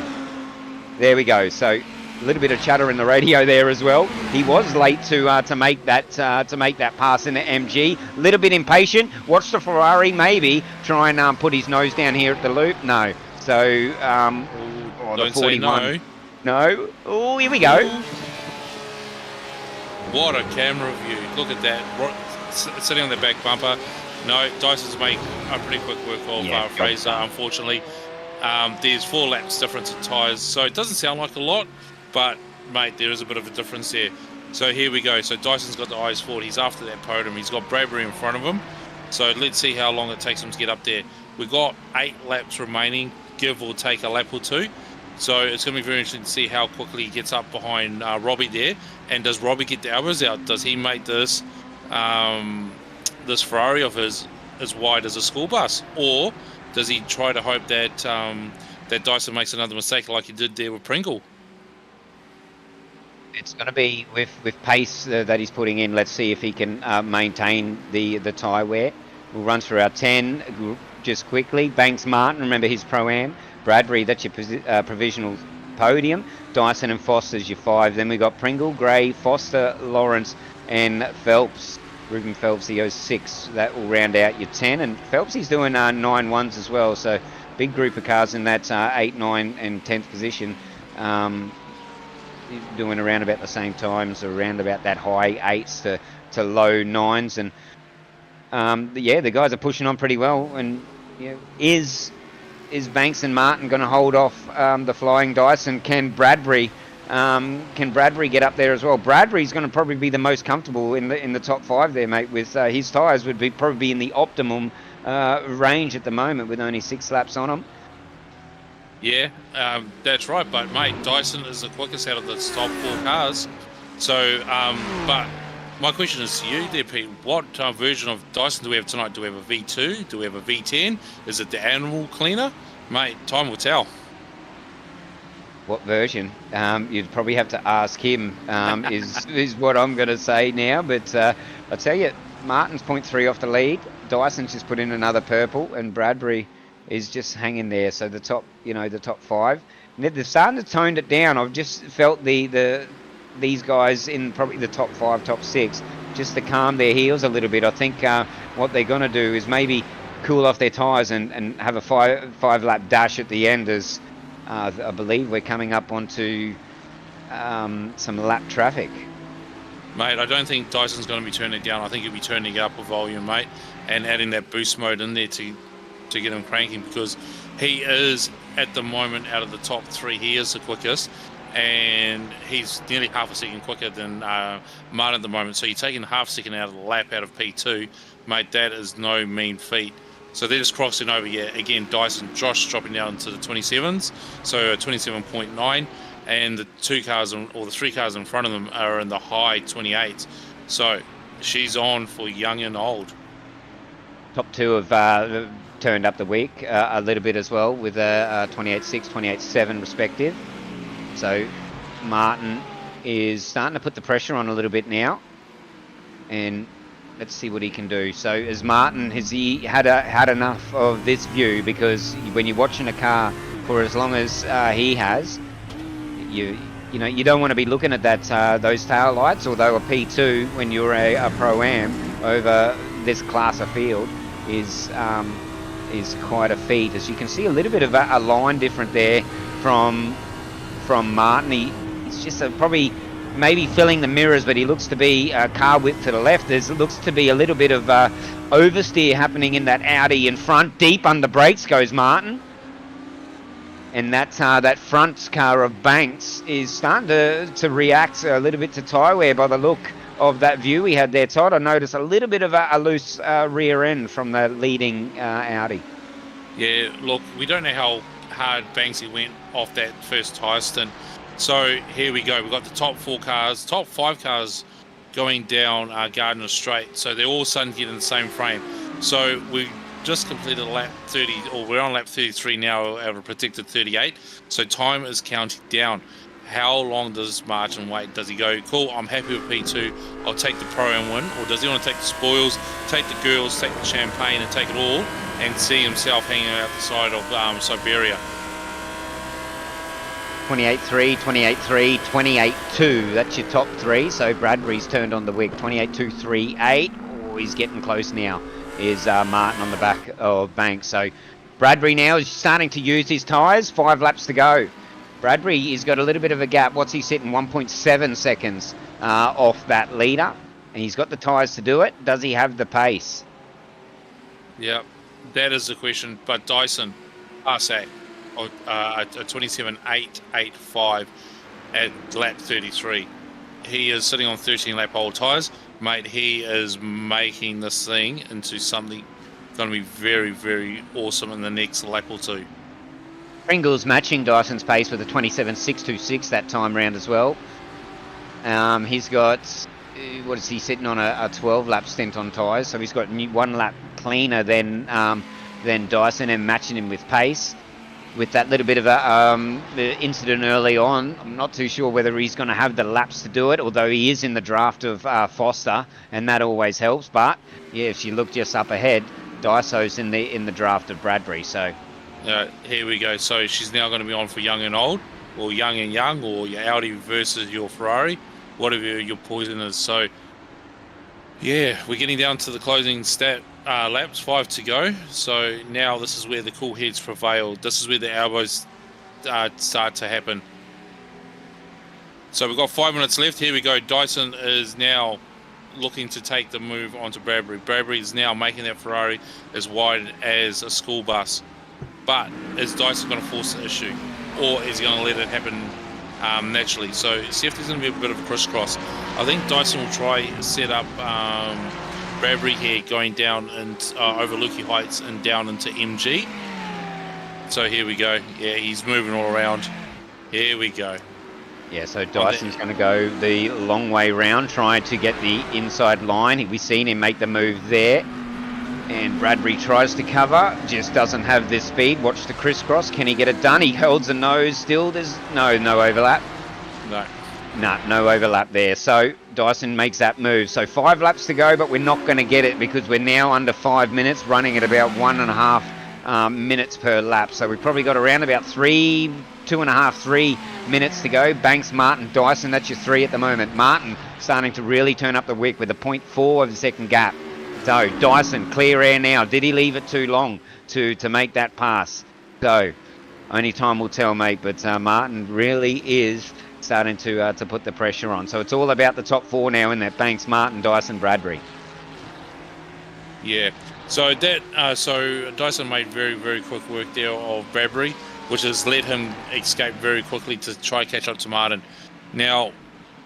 There we go. So a little bit of chatter in the radio there as well. He was late to make that pass into MG. A little bit impatient. Watch the Ferrari maybe try and put his nose down here at the loop. No. So the 41. No. Oh, here we go. What a camera view. Look at that. Sitting on the back bumper. No, Dyson's made a pretty quick work of Fraser, unfortunately. There's 4 laps difference in tyres, so it doesn't sound like a lot, but, mate, there is a bit of a difference there. So here we go. So Dyson's got the eyes forward. He's after that podium. He's got Bradbury in front of him. So let's see how long it takes him to get up there. We've got 8 laps remaining, give or take a lap or 2. So it's going to be very interesting to see how quickly he gets up behind Robbie there. And does Robbie get the elbows out? Does he make this Ferrari of his as wide as a school bus? Or does he try to hope that that Dyson makes another mistake like he did there with Pringle? It's going to be with pace that he's putting in. Let's see if he can maintain the tyre wear. We'll run through our 10 just quickly. Banks Martin, remember his Pro-Am. Bradbury, that's your provisional podium. Dyson and Foster's your 5. Then we got Pringle, Gray, Foster, Lawrence, and Phelps. Ruben Phelps, he goes 6. That will round out your 10. And Phelps, he's doing 9 ones as well. So big group of cars in that 8, 9, and 10th position. doing around about the same times, around about that high 8s to low 9s, and yeah, the guys are pushing on pretty well. And you know, is Banks and Martin going to hold off the Flying Dice, and can Bradbury get up there as well? Bradbury's going to probably be the most comfortable in the top 5 there, mate. With his tyres would be probably in the optimum range at the moment with only 6 laps on them. Yeah, that's right. But mate, Dyson is the quickest out of the top 4 cars. So, but my question is to you there, Pete. What version of Dyson do we have tonight? Do we have a V2? Do we have a V10? Is it the animal cleaner? Mate, time will tell. What version? You'd probably have to ask him, is what I'm going to say now. But I tell you, Martin's 0.3 off the lead. Dyson's just put in another purple, and Bradbury is just hanging there. So the top 5. And they're starting to tone it down. I've just felt these guys in probably the top 5, top 6, just to calm their heels a little bit. I think what they're going to do is maybe cool off their tyres and have a 5 lap dash at the end, as I believe we're coming up onto some lap traffic. Mate, I don't think Dyson's going to be turning it down. I think he'll be turning it up a volume, mate, and adding that boost mode in there to get him cranking, because he is, at the moment, out of the top 3, he is the quickest, and he's nearly half a second quicker than Martin at the moment. So you're taking half a second out of the lap out of P2, mate. That is no mean feat. So they're just crossing over. Yeah, again, Dyson, Josh dropping down to the 27s, so 27.9, and the 2 cars or the 3 cars in front of them are in the high 28s. So she's on for young and old. Top 2 have turned up the week a little bit as well, with a 28.6, 28.7 respective. So Martin is starting to put the pressure on a little bit now, and let's see what he can do. So has Martin, has he had enough of this view? Because when you're watching a car for as long as he has, you don't want to be looking at those tail lights. Although a P2 when you're a Pro-Am over this class of field is quite a feat. As you can see, a little bit of a line different there from Martin. He's just probably maybe filling the mirrors, but he looks to be car width to the left. There looks to be a little bit of oversteer happening in that Audi in front. Deep under brakes goes Martin. And that front car of Banks is starting to react a little bit to tyre wear by the look of that view we had there, Todd. I noticed a little bit of a loose rear end from the leading Audi. Yeah, look, we don't know how hard Banksy went off that first tyre stint. So here we go. We've got the top 5 cars going down Gardner Straight. So they're all suddenly getting the same frame. So we just completed lap 30, or we're on lap 33 now out of a predicted 38. So time is counting down. How long does Martin wait? Does he go, cool, I'm happy with P2, I'll take the Pro-Am win? Or does he want to take the spoils, take the girls, take the champagne and take it all, and see himself hanging out the side of Siberia? 28.3, 28.3, 28.2. That's your top 3. So Bradbury's turned on the wig. 28.2, 3.8. Oh, he's getting close now. Is Martin on the back of Banks. So Bradbury now is starting to use his tyres. 5 laps to go. Bradbury has got a little bit of a gap. What's he sitting? 1.7 seconds off that leader. And he's got the tyres to do it. Does he have the pace? Yeah, that is the question. But Dyson, RSAC, a 27.885 at lap 33. He is sitting on 13 lap old tyres. Mate, he is making this thing into something going to be very, very awesome in the next lap or 2. Pringle's matching Dyson's pace with a 27.626 that time round as well. He's got, what is he sitting on, a 12 lap stint on tyres, so he's got 1 lap cleaner than Dyson, and matching him with pace. With that little bit of the incident early on, I'm not too sure whether he's going to have the laps to do it, although he is in the draft of Foster, and that always helps. But yeah, if you look just up ahead, Dyso's in the draft of Bradbury. So here we go. So she's now going to be on for young and old, or young and young, or your Audi versus your Ferrari, whatever your poison is. So yeah, we're getting down to the closing laps, 5 to go. So now this is where the cool heads prevail. This is where the elbows start to happen. So we've got 5 minutes left. Here we go. Dyson is now looking to take the move onto Bradbury. Bradbury is now making that Ferrari as wide as a school bus. But is Dyson going to force the issue, or is he going to let it happen naturally? So see if there's going to be a bit of a crisscross. I think Dyson will try and set up Bradbury here going down and over Lukey Heights and down into MG. So here we go. Yeah, he's moving all around. Here we go. Yeah, so Dyson's going to go the long way round, trying to get the inside line. We've seen him make the move there. And Bradbury tries to cover, just doesn't have the speed. Watch the crisscross. Can he get it done? He holds the nose still. There's no overlap. No overlap there. So Dyson makes that move. So 5 laps to go, but we're not going to get it because we're now under 5 minutes, running at about 1.5 minutes per lap. So we've probably got around about 3 minutes to go. Banks, Martin, Dyson, that's your 3 at the moment. Martin starting to really turn up the wick with a 0.4 of a second gap. So Dyson, clear air now. Did he leave it too long to make that pass? So only time will tell, mate, but Martin really is starting to put the pressure on. So it's all about the top 4 now in that. Banks, Martin, Dyson, Bradbury. Yeah. So that so Dyson made very, very quick work there of Bradbury, which has let him escape very quickly to try catch up to Martin. Now,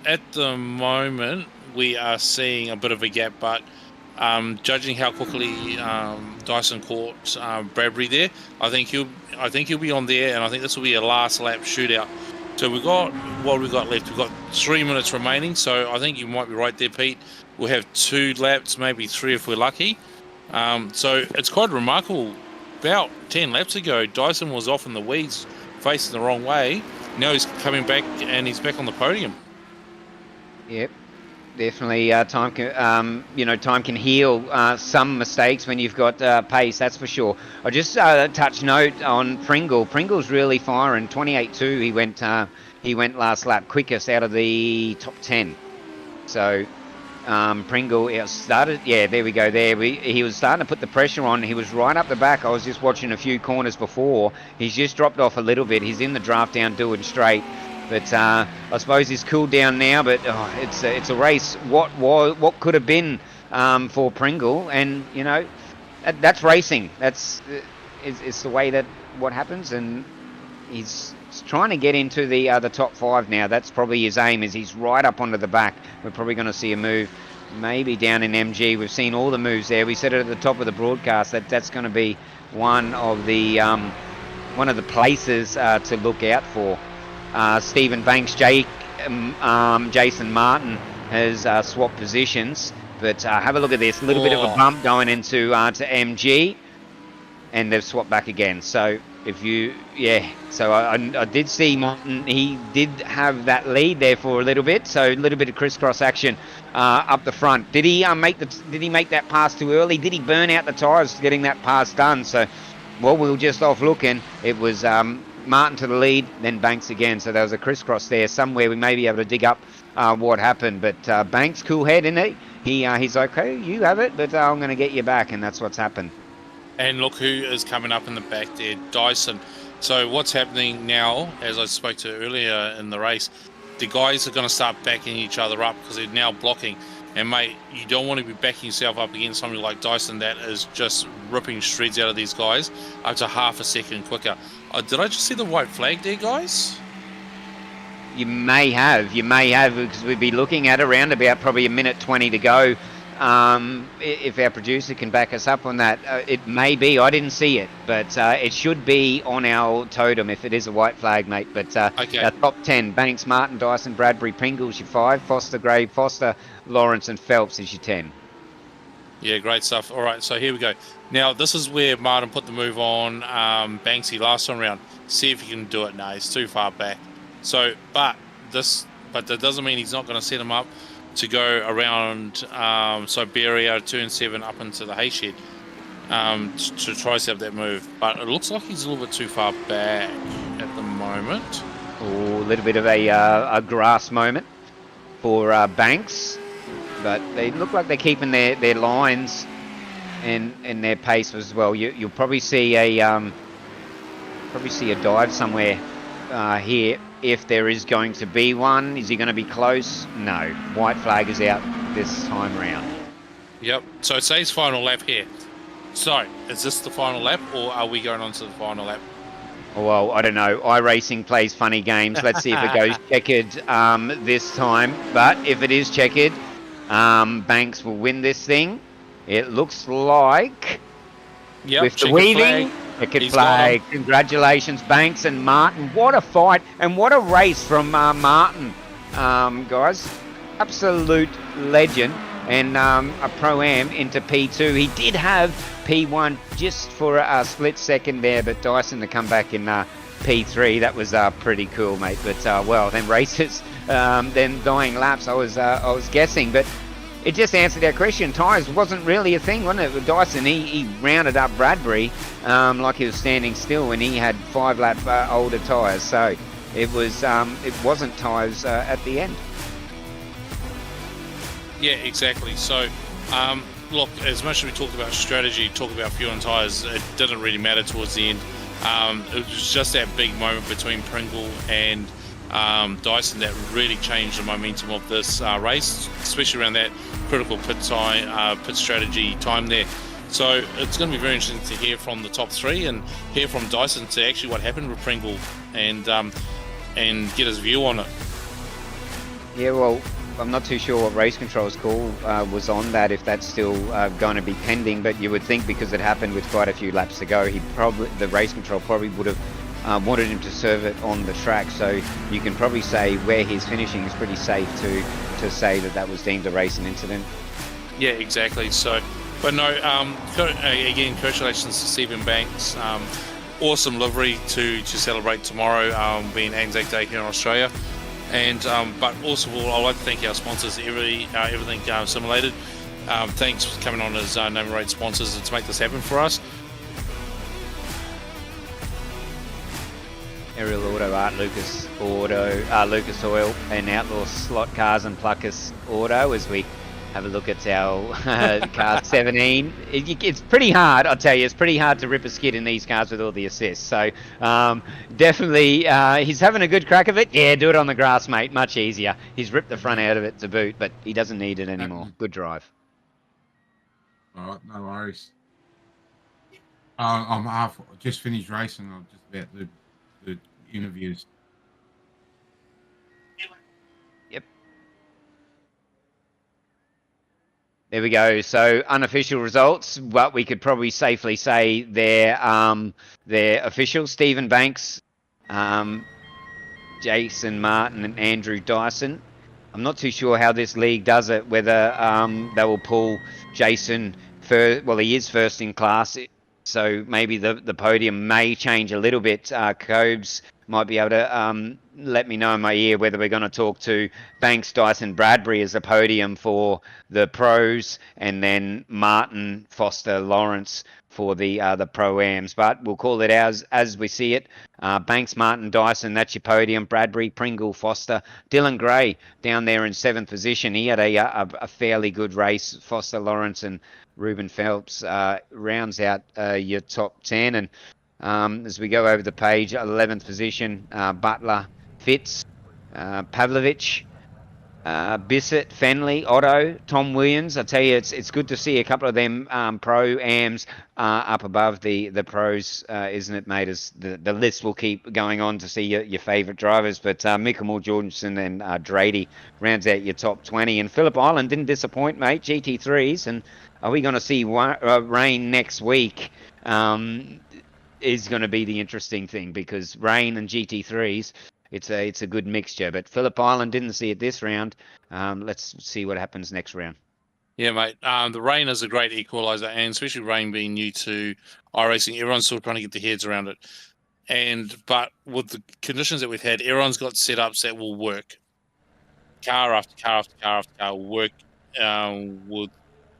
at the moment, we are seeing a bit of a gap, but judging how quickly Dyson caught Bradbury there, I think he'll be on there, and I think this will be a last lap shootout. So we've got what we've got left. We've got 3 minutes remaining, so I think you might be right there, Pete. We'll have 2 laps, maybe 3 if we're lucky. So it's quite remarkable. About 10 laps ago, Dyson was off in the weeds, facing the wrong way. Now he's coming back, and he's back on the podium. Yep, definitely. Time can heal some mistakes when you've got pace. That's for sure. I just touch note on Pringle. Pringle's really firing. 28.2. He went last lap, quickest out of the top 10. So. Pringle started, yeah, there we go. He was starting to put the pressure on. He was right up the back. I was just watching a few corners before. He's just dropped off a little bit. He's in the draft down doing straight, but I suppose he's cooled down now. But it's a race. What could have been for Pringle, and that's racing. It's the way that what happens, and he's trying to get into the top 5 now. That's probably his aim, is he's right up onto the back. We're probably going to see a move maybe down in MG. We've seen all the moves there. We said it at the top of the broadcast that that's going to be one of the places to look out for. Stephen Banks, Jason Martin has swapped positions, but have a look at this. A little bit of a bump going into to MG, and they've swapped back again. So so I did see Martin. He did have that lead there for a little bit. So a little bit of crisscross action up the front. Did he make that pass too early? Did he burn out the tyres getting that pass done? So, well, we were just off looking. It was Martin to the lead, then Banks again. So there was a crisscross there somewhere. We may be able to dig up what happened. But Banks, cool head, isn't he? He's like, okay, you have it, but I'm going to get you back, and that's what's happened. And look who is coming up in the back there, Dyson. So what's happening now, as I spoke to earlier in the race, the guys are going to start backing each other up because they're now blocking. And, mate, you don't want to be backing yourself up against somebody like Dyson that is just ripping shreds out of these guys up to half a second quicker. Did I just see the white flag there, guys? You may have, because we'd be looking at around about probably 1:20 to go. If our producer can back us up on that, it may be. I didn't see it, but it should be on our totem if it is a white flag, mate. But okay. Our top 10, Banks, Martin, Dyson, Bradbury, Pringle's your 5, Foster, Gray, Foster, Lawrence and Phelps is your 10. Yeah, great stuff. All right, so here we go. Now, this is where Martin put the move on Banksy last time around. See if he can do it. No, he's too far back. So, but that doesn't mean he's not going to set him up to go around Siberia, turn 7 up into the hay shed to try to set up that move. But it looks like he's a little bit too far back at the moment. Oh, a little bit of a grass moment for Banks. But they look like they're keeping their lines and their pace as well. You'll probably see a dive somewhere here if there is going to be one. Is he going to be close? No. White flag is out this time round. Yep. So it says final lap here. So is this the final lap, or are we going on to the final lap? Well, I don't know. iRacing plays funny games. Let's see if it goes checkered this time. But if it is checkered, Banks will win this thing. It looks like. Yep. With the weaving. Checkered flag. Congratulations, Banks and Martin. What a fight and what a race from Martin, guys. Absolute legend. And a Pro-Am into P2. He did have P1 just for a split second there, but Dyson to come back in P3. That was pretty cool, mate. But well, then races, then dying laps. I was guessing, but it just answered our question. Tyres wasn't really a thing, wasn't it? With Dyson, he rounded up Bradbury like he was standing still, and he had 5 lap older tyres. So it wasn't tyres at the end. Yeah, exactly. So, look, as much as we talked about strategy, talked about fuel and tyres, it didn't really matter towards the end. It was just that big moment between Pringle and Dyson that really changed the momentum of this race, especially around that critical pit strategy time there. So it's going to be very interesting to hear from the top 3 and hear from Dyson to actually what happened with Pringle and get his view on it. Yeah, well, I'm not too sure what race control's call was on that, if that's still going to be pending, but you would think because it happened with quite a few laps to go, the race control probably would have wanted him to serve it on the track. So you can probably say where he's finishing is pretty safe to say that was deemed a racing incident. Yeah, exactly. So, but no, again, congratulations to Stephen Banks. Awesome livery to celebrate tomorrow, being Anzac Day here in Australia. And but also, I'd like to thank our sponsors, everything Simulated. Thanks for coming on as number 8 sponsors to make this happen for us. Aerial Auto, Art Lucas Auto, Lucas Oil, and Outlaws Slot Cars and Pluckers Auto as we have a look at our car 17. It's pretty hard, I'll tell you. It's pretty hard to rip a skid in these cars with all the assists. So definitely, he's having a good crack of it. Yeah, do it on the grass, mate. Much easier. He's ripped the front out of it to boot, but he doesn't need it anymore. Good drive. All right, no worries. Just finished racing. I'm just about to do interviews. There we go. So unofficial results, but we could probably safely say they're official. Stephen Banks, Jason Martin, and Andrew Dyson. I'm not too sure how this league does it. Whether they will pull Jason first. Well, he is first in class, so maybe the podium may change a little bit. Cobes might be able to let me know in my ear whether we're going to talk to Banks, Dyson, Bradbury as a podium for the pros, and then Martin, Foster, Lawrence for the Pro-Ams. But we'll call it as we see it. Banks, Martin, Dyson, that's your podium. Bradbury, Pringle, Foster. Dylan Gray down there in 7th position. He had a fairly good race. Foster, Lawrence, and Ruben Phelps rounds out your top 10. And as we go over the page, 11th position, Butler, Fitz, Pavlovich, Bissett, Fenley, Otto, Tom Williams. I tell you, it's good to see a couple of them Pro-Ams up above the pros, isn't it, mate? As the list will keep going on to see your favourite drivers. But Mickelmore, Jorgensen, and Drady rounds out your top 20. And Phillip Island didn't disappoint, mate. GT3s. And are we going to see rain next week? Is going to be the interesting thing, because rain and GT3s, it's a good mixture. But Phillip Island didn't see it this round. Let's see what happens next round. Yeah, mate. The rain is a great equaliser, and especially rain being new to iRacing, everyone's still trying to get their heads around it. But with the conditions that we've had, everyone's got setups that will work. Car after car after car after car will work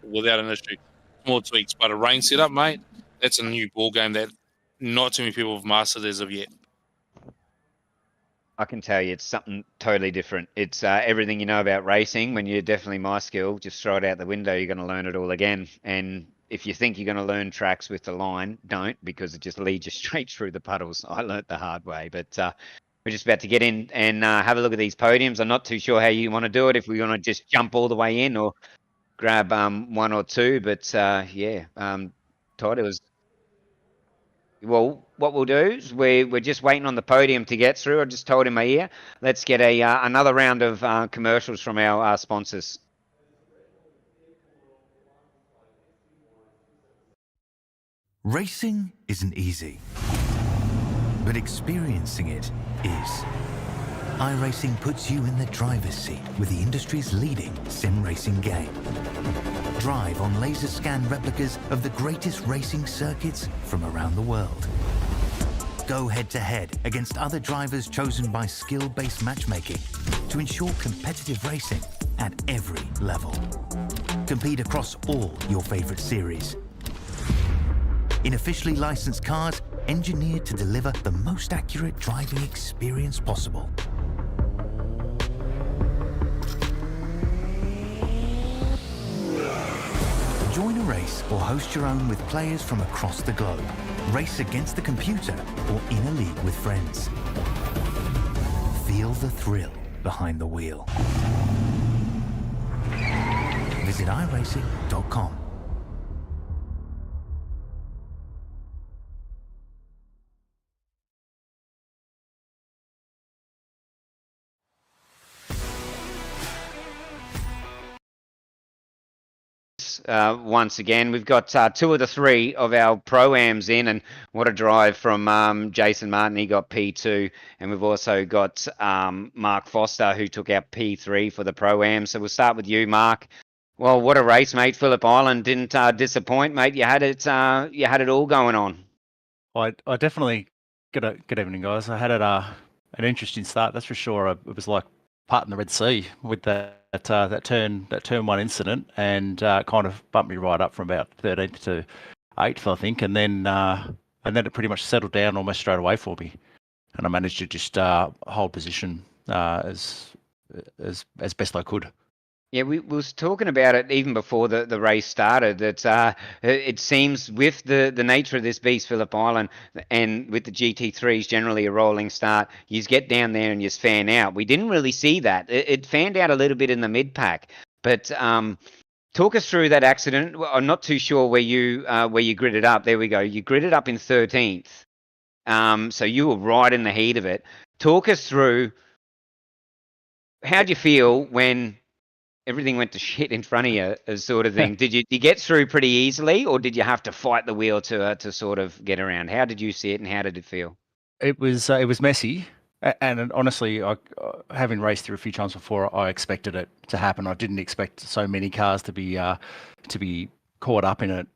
without an issue. Small tweaks, but a rain setup, mate, that's a new ball game that not too many people have mastered as of yet. I can tell you it's something totally different. It's everything you know about racing. When you're definitely my skill, just throw it out the window. You're going to learn it all again. And if you think you're going to learn tracks with the line, don't, because it just leads you straight through the puddles. I learnt the hard way. But we're just about to get in and have a look at these podiums. I'm not too sure how you want to do it, if we want to just jump all the way in or grab one or two. But yeah, Todd, it was... Well, what we'll do is we're just waiting on the podium to get through. I just told in my ear, let's get another round of commercials from our sponsors. Racing isn't easy, but experiencing it is. iRacing puts you in the driver's seat with the industry's leading sim racing game. Drive on laser scan replicas of the greatest racing circuits from around the world. Go head to head against other drivers chosen by skill-based matchmaking to ensure competitive racing at every level. Compete across all your favorite series in officially licensed cars engineered to deliver the most accurate driving experience possible. Join a race or host your own with players from across the globe. Race against the computer or in a league with friends. Feel the thrill behind the wheel. Visit iRacing.com. Once again, we've got two of the three of our Pro-Ams in, and what a drive from Jason Martin. He got P2, and we've also got Mark Foster, who took our P3 for the Pro-Am. So we'll start with you, Mark. Well, what a race, mate. Phillip Island didn't disappoint, mate. You had it all going on. I definitely... Good evening, guys. I had an interesting start, that's for sure. It was like part in the Red Sea with that turn one incident, and kind of bumped me right up from about 13th to 8th, I think, and then it pretty much settled down almost straight away for me, and I managed to just hold position as best I could. Yeah, we was talking about it even before the race started, that it seems with the nature of this beast, Phillip Island, and with the GT3s generally a rolling start, you get down there and you fan out. We didn't really see that. It fanned out a little bit in the mid-pack. But talk us through that accident. Well, I'm not too sure where you gridded up. There we go. You gridded up in 13th. So you were right in the heat of it. Talk us through, how'd you feel when everything went to shit in front of you, sort of thing? Did you get through pretty easily, or did you have to fight the wheel to sort of get around? How did you see it, and how did it feel? It was messy, and honestly, having raced through a few times before, I expected it to happen. I didn't expect so many cars to be caught up in it.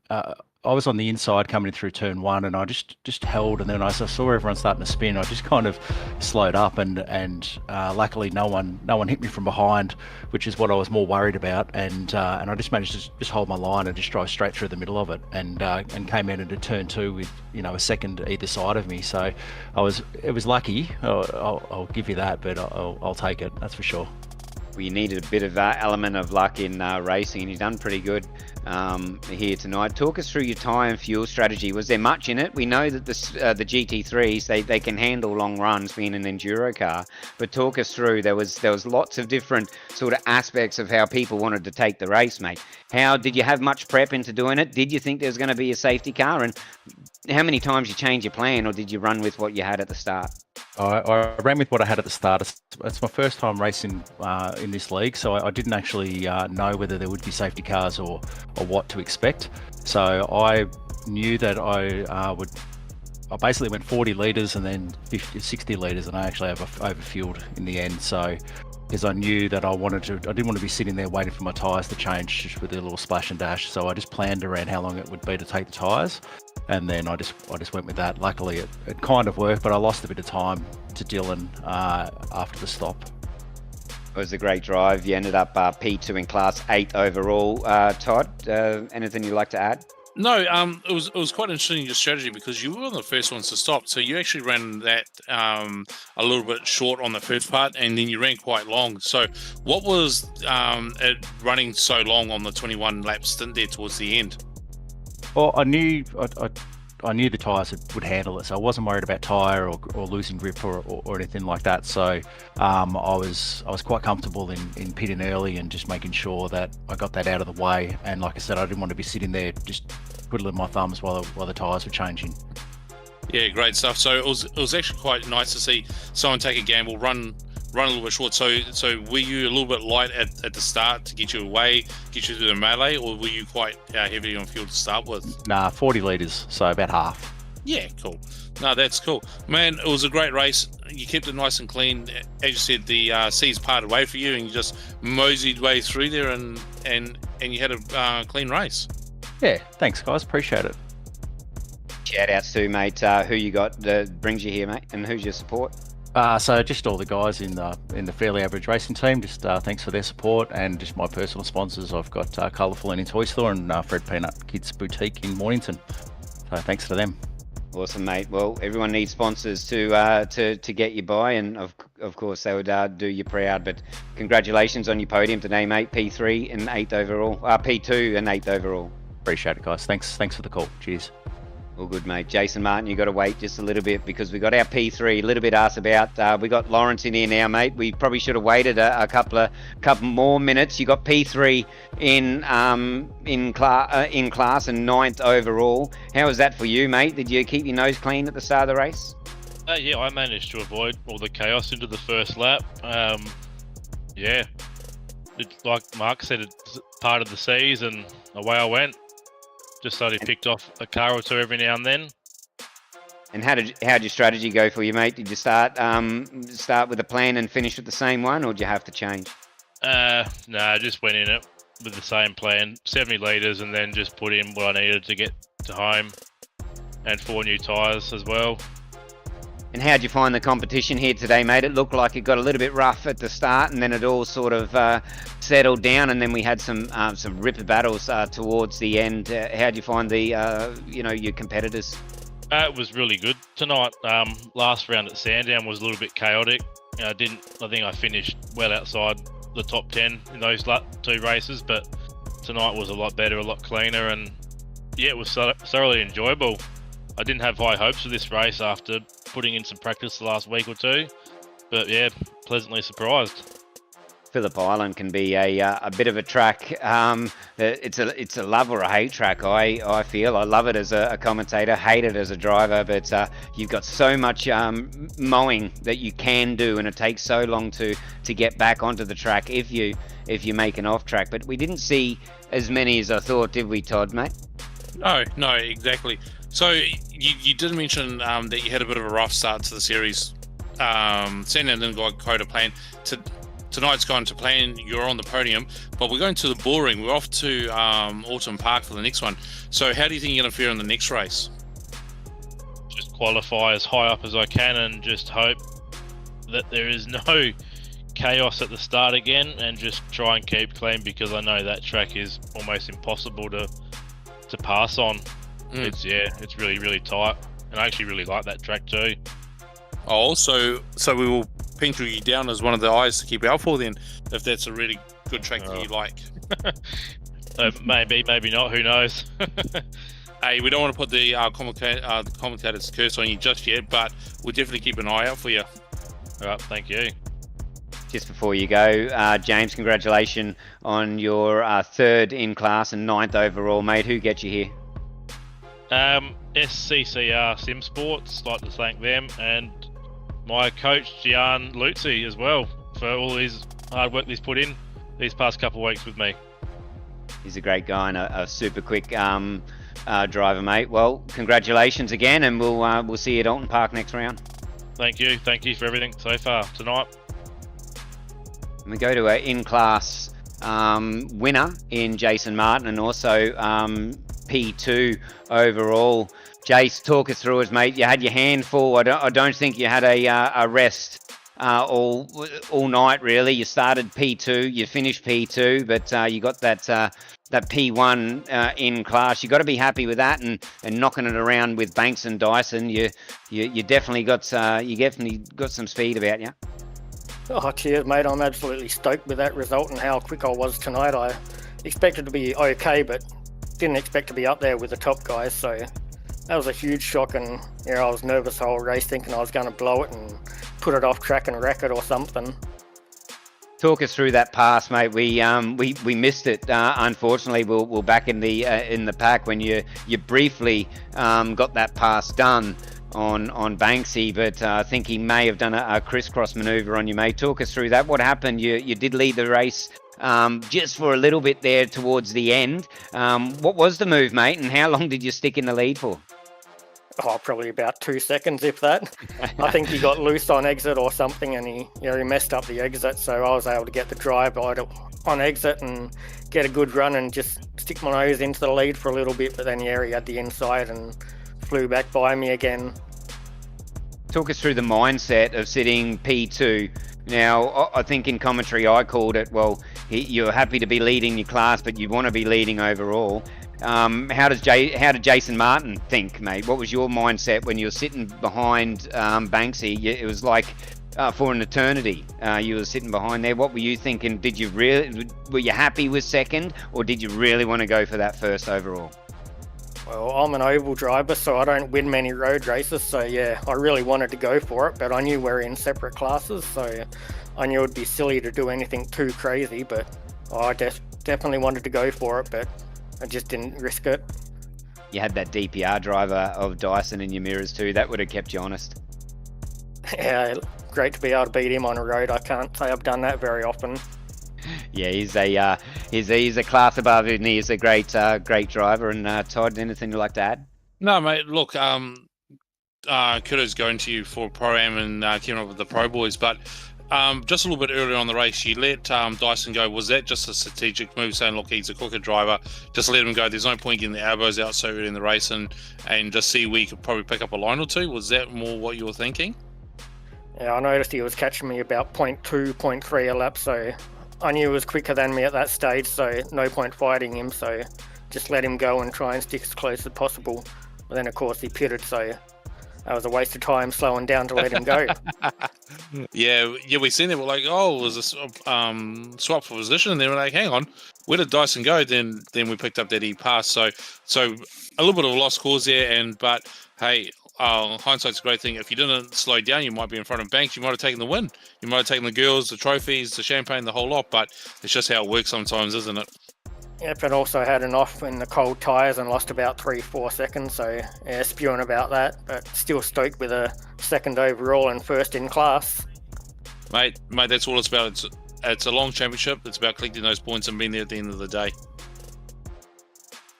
I was on the inside coming through turn one, and I just held, and then I saw everyone starting to spin. I just kind of slowed up, and luckily no one hit me from behind, which is what I was more worried about. And I just managed to just hold my line and just drive straight through the middle of it, and came out into turn two with a second either side of me. So it was lucky. I'll give you that, but I'll take it. That's for sure. Well, you needed a bit of element of luck in racing, and you've done pretty good here tonight. Talk us through your tyre and fuel strategy. Was there much in it? We know that the GT3s, they can handle long runs, being an enduro car, but talk us through. There was lots of different sort of aspects of how people wanted to take the race, mate. How did you have much prep into doing it? Did you think there was going to be a safety car, and how many times you changed your plan, or did you run with what you had at the start? I ran with what I had at the start. It's my first time racing in this league, so I didn't actually know whether there would be safety cars or what to expect. So I knew that I basically went 40 litres and then 60 litres, and I actually overfueled in the end. So because I knew that I didn't want to be sitting there waiting for my tyres to change just with a little splash and dash. So I just planned around how long it would be to take the tyres, and then I just went with that. Luckily, it kind of worked, but I lost a bit of time to Dylan after the stop. It was a great drive. You ended up P2 in Class 8 overall. Todd, anything you'd like to add? No, it was quite interesting, your strategy, because you were one of the first ones to stop. So you actually ran that a little bit short on the first part, and then you ran quite long. So what was it running so long on the 21 lap stint there towards the end? Well, I knew I knew the tyres would handle it, so I wasn't worried about tyre or losing grip or anything like that. So I was quite comfortable in pitting early and just making sure that I got that out of the way. And like I said, I didn't want to be sitting there just twiddling my thumbs while the tyres were changing. Yeah, great stuff. So it was actually quite nice to see someone take a gamble, run a little bit short. So were you a little bit light at the start to get you away, get you through the melee, or were you quite heavy on fuel to start with? Nah, 40 litres, so about half. Yeah, cool. No, that's cool, man. It was a great race. You kept it nice and clean. As you said, the seas parted way for you, and you just moseyed way through there, and you had a clean race. Yeah, thanks guys, appreciate it. Shout outs to, mate, who you got that brings you here, mate, and who's your support? So just all the guys in the Fairly Average Racing team, just thanks for their support, and just my personal sponsors. I've got Colourful in Toy Store and Fred Peanut Kids Boutique in Mornington. So thanks to them. Awesome, mate. Well, everyone needs sponsors to get you by, and of course they would do you proud. But congratulations on your podium today, mate. P3 and 8th overall. P2 and 8th overall. Appreciate it, guys. Thanks for the call. Cheers. All good, mate. Jason Martin, you got to wait just a little bit because we got our P3 a little bit asked about. We got Lawrence in here now, mate. We probably should have waited a couple more minutes. You got P3 in class and 9th overall. How was that for you, mate? Did you keep your nose clean at the start of the race? Yeah, I managed to avoid all the chaos into the first lap. Yeah, like Mark said, it's part of the seas, and away I went. Just only picked off a car or two every now and then. And how'd your strategy go for you, mate? Did you start with a plan and finish with the same one, or did you have to change? No, I just went in it with the same plan, 70 litres, and then just put in what I needed to get to home, and 4 new tyres as well. And how'd you find the competition here today, mate? It looked like it got a little bit rough at the start, and then it all sort of settled down, and then we had some ripper battles towards the end. How'd you find your competitors? It was really good tonight. Last round at Sandown was a little bit chaotic. I think I finished well outside the top 10 in those 2 races, but tonight was a lot better, a lot cleaner, and yeah, it was thoroughly enjoyable. I didn't have high hopes for this race after putting in some practice the last week or two, but yeah, pleasantly surprised. Phillip Island can be a bit of a track. It's a love or a hate track. I feel I love it as a commentator, hate it as a driver. But you've got so much mowing that you can do, and it takes so long to get back onto the track if you make an off track. But we didn't see as many as I thought, did we, Todd, mate? No, exactly. So you did mention that you had a bit of a rough start to the series. Sandown didn't go to plan. Tonight's gone to plan. You're on the podium, but we're going to the bull ring. We're off to Autumn Park for the next one. So how do you think you're going to fare in the next race? Just qualify as high up as I can and just hope that there is no chaos at the start again, and just try and keep clean, because I know that track is almost impossible to pass on. It's really, really tight, and I actually really like that track too. Oh, so we will pencil you down as one of the eyes to keep out for then, if that's a really good track that you like. Maybe not, who knows. Hey, we don't want to put the commentator's curse on you just yet, but we'll definitely keep an eye out for you. All right, thank you. Just before you go, James, congratulations on your 3rd in class and 9th overall, mate. Who gets you here? SCCR Sim Sports, like to thank them, and my coach Gian Luzzi as well for all his hard work he's put in these past couple of weeks with me. He's a great guy and a super quick driver, mate. Well, congratulations again, and we'll see you at Alton Park next round. Thank you for everything so far tonight. And we go to an in-class winner in Jason Martin, and also P2 overall. Jace, talk us through it, mate. You had your hand full. I don't think you had a rest all night, really. You started P2, you finished P2, but you got that P1 in class. You got to be happy with that, and knocking it around with Banks and Dyson. You definitely got some speed about you. Oh, cheers, mate. I'm absolutely stoked with that result and how quick I was tonight. I expected to be okay, but didn't expect to be up there with the top guys. So that was a huge shock, and I was nervous the whole race, thinking I was going to blow it and put it off track and wreck it or something. Talk us through that pass, mate. We missed it. Unfortunately, we're back in the pack when you briefly got that pass done on Banksy, but I think he may have done a crisscross maneuver on you, mate. Talk us through that. What happened? You did lead the race just for a little bit there towards the end. What was the move, mate, and how long did you stick in the lead for? Oh, probably about 2 seconds, if that. I think he got loose on exit or something, and he messed up the exit, so I was able to get the drive on exit and get a good run and just stick my nose into the lead for a little bit, but then he had the inside and flew back by me again. Talk us through the mindset of sitting P2. Now, I think in commentary I called it, well, you're happy to be leading your class, but you want to be leading overall. How did Jason Martin think, mate? What was your mindset when you were sitting behind Banksy? It was like for an eternity. You were sitting behind there. What were you thinking? Were you happy with second, or did you really want to go for that first overall? Well, I'm an oval driver, so I don't win many road races, so yeah, I really wanted to go for it, but I knew we're in separate classes, so I knew it'd be silly to do anything too crazy, but I definitely wanted to go for it, but I just didn't risk it. You had that DPR driver of Dyson in your mirrors too. That would have kept you honest. Yeah, great to be able to beat him on a road. I can't say I've done that very often. Yeah, he's a class above, and he is a great driver. And Todd, anything you'd like to add? No, mate. Look, kudos going to you for Pro-Am and keeping up with the Pro Boys, but just a little bit earlier on the race, you let Dyson go. Was that just a strategic move, saying, look, he's a quicker driver, just let him go? There's no point getting the elbows out so early in the race, and just see where you could probably pick up a line or two? Was that more what you were thinking? Yeah, I noticed he was catching me about 0.2, 0.3 a lap, so I knew he was quicker than me at that stage, so no point fighting him, so just let him go and try and stick as close as possible. But then, of course, he pitted, so that was a waste of time slowing down to let him go. Yeah, we seen it. We're like, oh, it was a swap for position, and then we're like, hang on, where did Dyson go? Then we picked up that he passed. So a little bit of a lost cause there, but hey, hindsight's a great thing. If you didn't slow down, you might be in front of Banks. You might have taken the win. You might have taken the girls, the trophies, the champagne, the whole lot. But it's just how it works sometimes, isn't it? Yep, and also had an off in the cold tyres and lost about 3-4 seconds, so yeah, spewing about that, but still stoked with a second overall and first in class. Mate, that's all it's about. It's a long championship. It's about collecting those points and being there at the end of the day.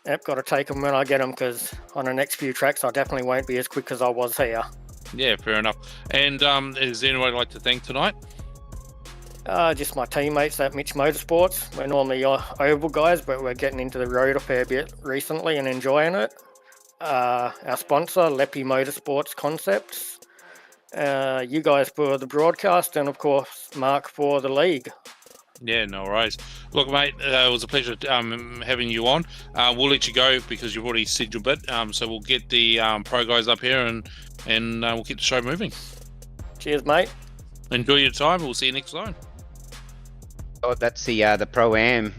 Yep, got to take them when I get them, because on the next few tracks I definitely won't be as quick as I was here. Yeah, fair enough. And is there anyone I'd like to thank tonight? Just my teammates at Mitch Motorsports. We're normally oval guys, but we're getting into the road a fair bit recently and enjoying it. Our sponsor, Leppy Motorsports Concepts. You guys for the broadcast, and of course Mark for the league. Yeah, no worries. Look, mate, it was a pleasure having you on. We'll let you go because you've already said your bit. So we'll get the pro guys up here and we'll keep the show moving. Cheers, mate. Enjoy your time. We'll see you next time. Oh, that's the Pro-Am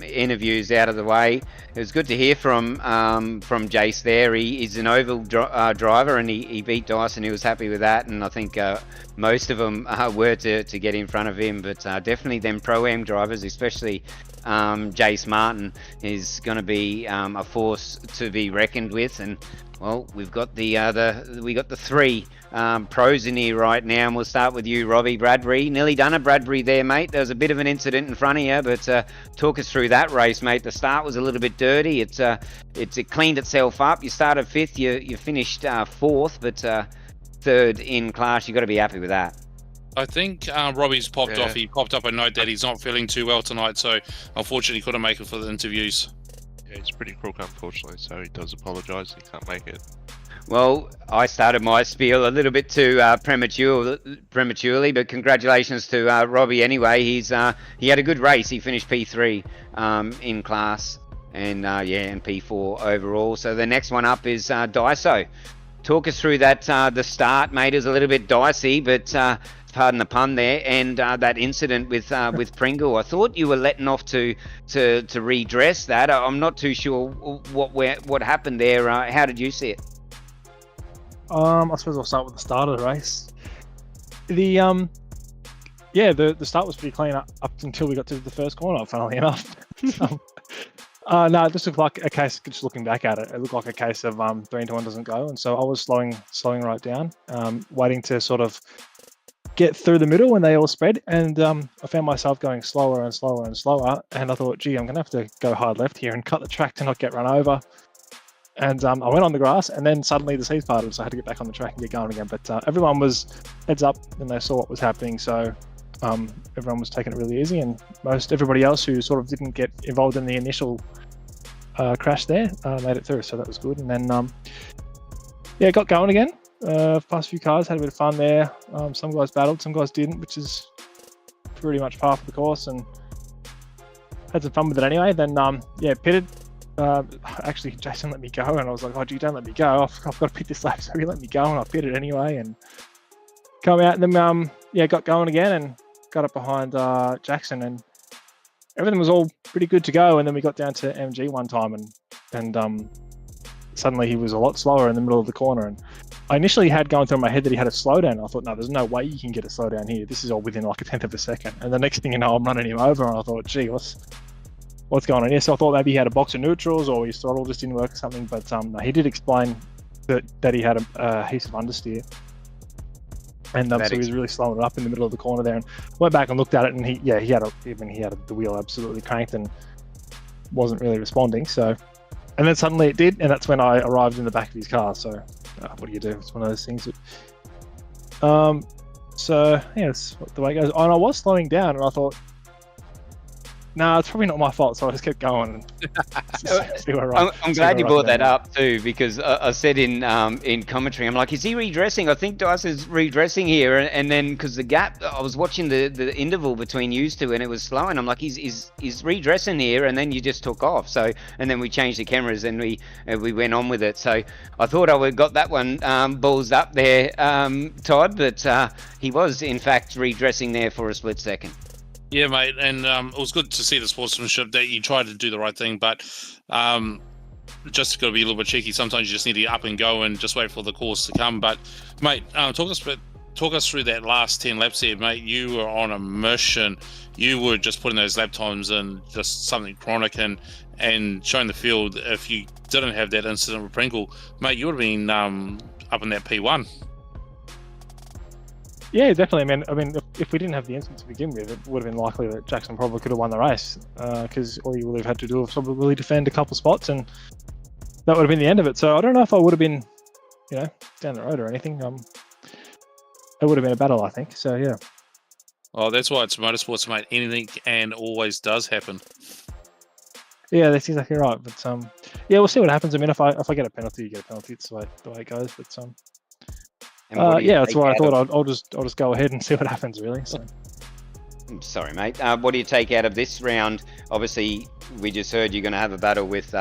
interviews out of the way. It was good to hear from Jace there. He's an oval driver, and he beat Dyson. He was happy with that, and I think most of them were to get in front of him. But definitely them Pro-Am drivers, especially Jace Martin, is going to be a force to be reckoned with. And well, we've got the three pros in here right now, and we'll start with you, Robbie Bradbury. Nearly done a Bradbury there, mate. There was a bit of an incident in front of you, but talk us through that race, mate. The start was a little bit dirty. It cleaned itself up. You started fifth, you finished fourth, but third in class. You've got to be happy with that. I think Robbie's popped off. He popped up a note that he's not feeling too well tonight, so unfortunately couldn't make it for the interviews. Yeah, he's pretty crook, unfortunately, so he does apologise. He can't make it. Well, I started my spiel a little bit too prematurely, but congratulations to Robbie anyway. He had a good race. He finished P3 in class, and and P4 overall. So the next one up is Daiso. talk us through that. The start, mate, is a little bit dicey, but pardon the pun there, and that incident with Pringle. I thought you were letting off to redress that. I'm not too sure what happened there. How did you see it? I suppose I'll start with the start of the race. The start was pretty clean up until we got to the first corner, funnily enough. No, it just looked like a case, just looking back at it, it looked like a case of 3 into 1 doesn't go. And so I was slowing right down, waiting to sort of get through the middle when they all spread. And I found myself going slower and slower and slower. And I thought, gee, I'm going to have to go hard left here and cut the track to not get run over. And I went on the grass, and then suddenly the seas parted, so I had to get back on the track and get going again. But everyone was heads up, and they saw what was happening. So everyone was taking it really easy, and everybody else who sort of didn't get involved in the initial crash there made it through, so that was good. And then got going again. Past few cars, had a bit of fun there. Some guys battled, some guys didn't, which is pretty much par for the course, and had some fun with it anyway. Then pitted. Actually, Jason let me go, and I was like, "Oh, gee, don't let me go. I've got to pick this lap." So he let me go, and I pitted anyway, and come out. And then got going again, and got up behind Jackson, and everything was all pretty good to go. And then we got down to MG one time, and suddenly he was a lot slower in the middle of the corner. And I initially had going through my head that he had a slowdown. I thought, no, there's no way you can get a slowdown here. This is all within like a tenth of a second. And the next thing you know, I'm running him over, and I thought, gee, what's going on here? So I thought maybe he had a box of neutrals, or his throttle just didn't work or something. But no, he did explain that he had a heap of understeer. And so he was really slowing it up in the middle of the corner there, and went back and looked at it, and he had the wheel absolutely cranked and wasn't really responding. So, and then suddenly it did, and that's when I arrived in the back of his car. So, what do you do? It's one of those things. That's the way it goes. And I was slowing down, and I thought, no, it's probably not my fault, so I just kept going. I'm glad you brought that up too, because I said in commentary, I'm like, is he redressing? I think Dice is redressing here, and then because the gap, I was watching the interval between you two, and it was slowing. I'm like, he's redressing here, and then you just took off. So, and then we changed the cameras, and we went on with it. So I thought I would got that one balls up there, Todd, but he was in fact redressing there for a split second. Yeah, mate, and it was good to see the sportsmanship that you tried to do the right thing, but just got to be a little bit cheeky. Sometimes you just need to up and go and just wait for the course to come. But, mate, talk us through that last 10 laps there, mate. You were on a mission. You were just putting those lap times in, just something chronic, and showing the field. If you didn't have that incident with Pringle, mate, you would have been up in that P1. Yeah, definitely. I mean, if we didn't have the incident to begin with, it would have been likely that Jackson probably could have won the race, because all you would have had to do was probably defend a couple spots, and that would have been the end of it. So I don't know if I would have been, down the road or anything. It would have been a battle, I think. So yeah. Oh, that's why it's motorsports, mate. Anything and always does happen. Yeah, that's exactly right. But we'll see what happens. I mean, if I get a penalty, you get a penalty. It's the way it goes. But that's why I thought I'll just go ahead and see what happens, really. So. Sorry, mate. What do you take out of this round? Obviously, we just heard you're going to have a battle with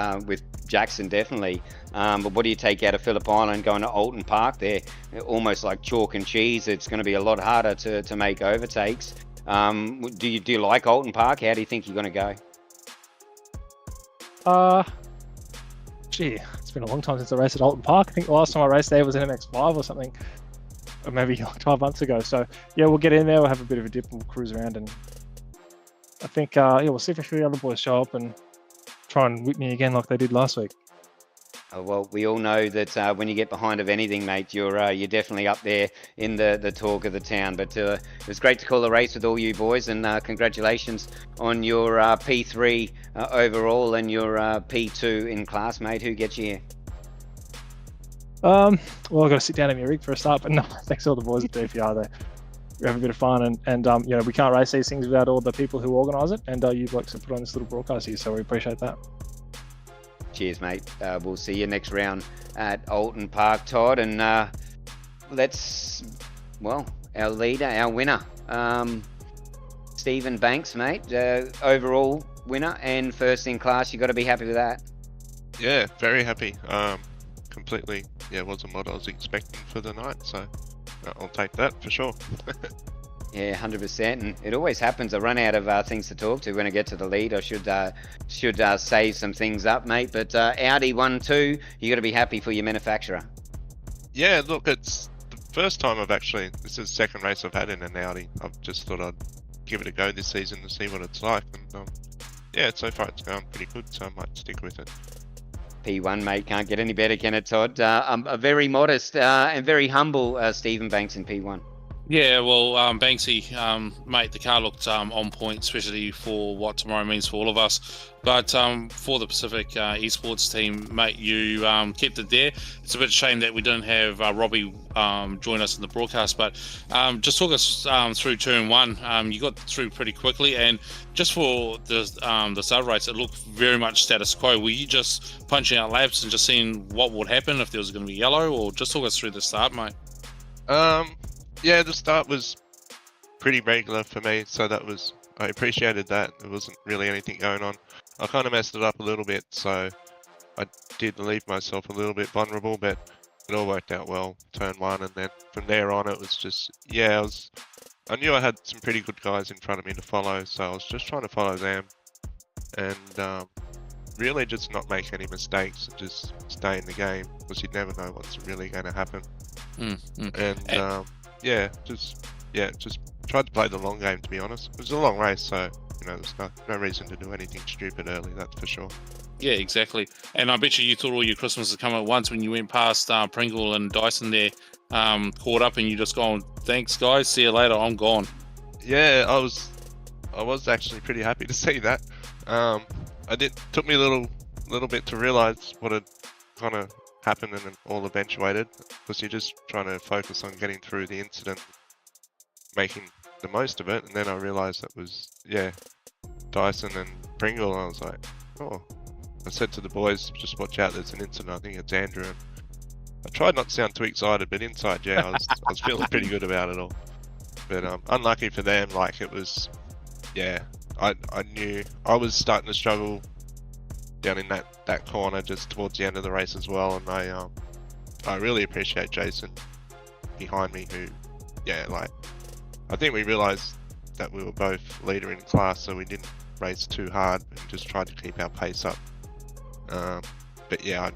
Jackson, definitely. But what do you take out of Phillip Island going to Alton Park? There, almost like chalk and cheese. It's going to be a lot harder to make overtakes. Do you like Alton Park? How do you think you're going to go? It's been a long time since I raced at Alton Park. I think the last time I raced there was in MX5 or something, or maybe like 12 months ago. So yeah, we'll get in there, we'll have a bit of a dip, we'll cruise around, and I think we'll see if a few of the other boys show up and try and whip me again like they did last week. Well, we all know that when you get behind of anything, mate, you're definitely up there in the talk of the town. But it was great to call a race with all you boys, and congratulations on your P3 overall and your P2 in class, mate. Who gets you here? Well, I've got to sit down in my rig for a start, but no, thanks to all the boys at DPR. We have a bit of fun, and we can't race these things without all the people who organise it, and you blokes have put on this little broadcast here, so we appreciate that. Cheers, mate. We'll see you next round at Alton Park, Todd. And our leader, our winner, Stephen Banks, mate. Overall winner and first in class. You got to be happy with that. Yeah, very happy. completely, wasn't what I was expecting for the night. So I'll take that for sure. Yeah, 100%. And it always happens. I run out of things to talk to when I get to the lead. I should save some things up, mate. But Audi 1-2, you got to be happy for your manufacturer. Yeah, look, it's the first time this is the second race I've had in an Audi. I've just thought I'd give it a go this season to see what it's like. And so far it's going pretty good, so I might stick with it. P1, mate, can't get any better, can it, Todd? A very modest and very humble Stephen Banks in P1. Yeah, well, Banksy, mate, the car looked on point, especially for what tomorrow means for all of us. But for the Pacific Esports team, mate, you kept it there. It's a bit of a shame that we didn't have Robbie join us in the broadcast, but just talk us through turn one. You got through pretty quickly, and just for the start race, it looked very much status quo. Were you just punching out laps and just seeing what would happen if there was going to be yellow, or just talk us through the start, mate? Yeah, the start was pretty regular for me, so I appreciated that. There wasn't really anything going on. I kind of messed it up a little bit, so I did leave myself a little bit vulnerable, but it all worked out well, turn one, and then from there on it was just, I knew I had some pretty good guys in front of me to follow, so I was just trying to follow them, and really just not make any mistakes and just stay in the game, because you never know what's really going to happen. Just tried to play the long game, to be honest. It was a long race, so there's no reason to do anything stupid early, that's for sure. Yeah, exactly. And I bet you thought all your Christmas had come at once when you went past Pringle and Dyson there, caught up, and you just gone, thanks guys, see you later, I'm gone. Yeah, I was actually pretty happy to see that. Took me a little bit to realise what had kind of happened and it all eventuated, because you're just trying to focus on getting through the incident, making the most of it, and then I realised that was Dyson and Pringle, and I was like, oh. I said to the boys, just watch out, there's an incident, I think it's Andrew. And I tried not to sound too excited, but inside, I was feeling pretty good about it all. But unlucky for them, like it was, I knew I was starting to struggle down in that corner just towards the end of the race as well, and I really appreciate Jason behind me, who, I think we realised that we were both leader in class, so we didn't race too hard and just tried to keep our pace up. But I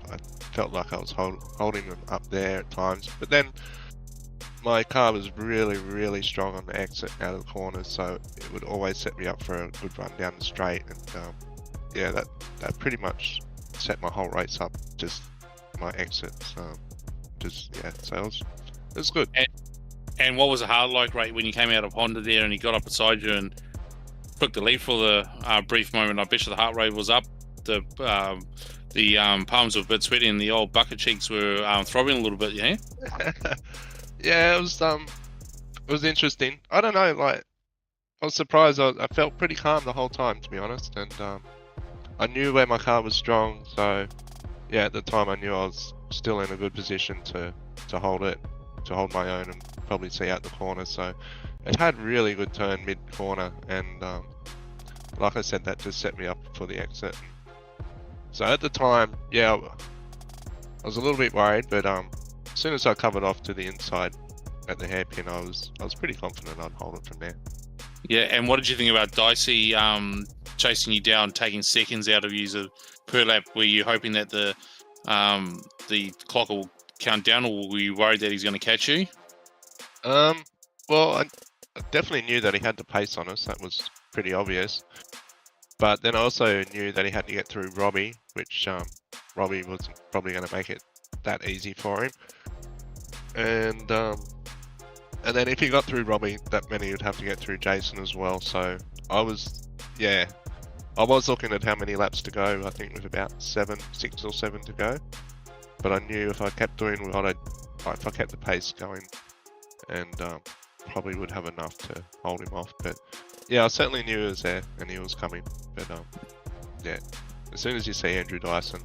felt like I was holding them up there at times. But then my car was really, really strong on the exit out of the corners, so it would always set me up for a good run down the straight. And that pretty much set my whole race up, just my exits. So it was good. And what was the heart like, right, when you came out of Honda there and he got up beside you and took the lead for the brief moment? I bet you the heart rate was up. The palms were a bit sweaty and the old bucket cheeks were throbbing a little bit, yeah? Yeah, it was interesting. I don't know, I was surprised. I felt pretty calm the whole time, to be honest, and I knew where my car was strong, so at the time I knew I was still in a good position to hold my own and probably see out the corner. So it had really good turn mid-corner, and like I said, that just set me up for the exit. So at the time, I was a little bit worried, but as soon as I covered off to the inside at the hairpin, I was pretty confident I'd hold it from there. Yeah, and what did you think about Dicey chasing you down, taking seconds out of you per lap? Were you hoping that the clock will count down, or were you worried that he's going to catch you? Well, I definitely knew that he had the pace on us. That was pretty obvious. But then I also knew that he had to get through Robbie, which Robbie wasn't probably going to make it that easy for him. And then if he got through Robbie, that meant he would have to get through Jason as well. So I was looking at how many laps to go. I think it was about 6 or 7 to go. But I knew if I kept doing if I kept the pace going, and probably would have enough to hold him off. But I certainly knew he was there and he was coming. But as soon as you see Andrew Dyson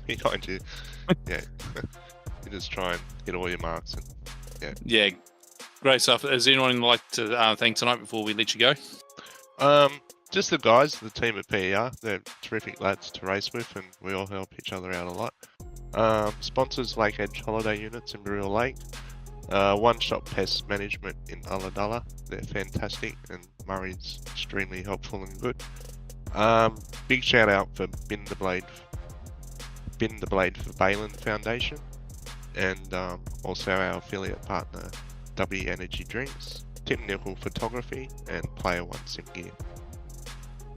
behind you, you just try and hit all your marks. And Great stuff. Is anyone like to thank tonight before we let you go? Just the guys, the team at PER. They're terrific lads to race with, and we all help each other out a lot. Sponsors Lake Edge Holiday Units in Barrel Lake. One Shop Pest Management in Ulladulla. They're fantastic, and Murray's extremely helpful and good. Big shout out for Bin the Blade for Balin Foundation, and also our affiliate partner W Energy Drinks, Tim Nickel Photography, and Player One Sim Gear.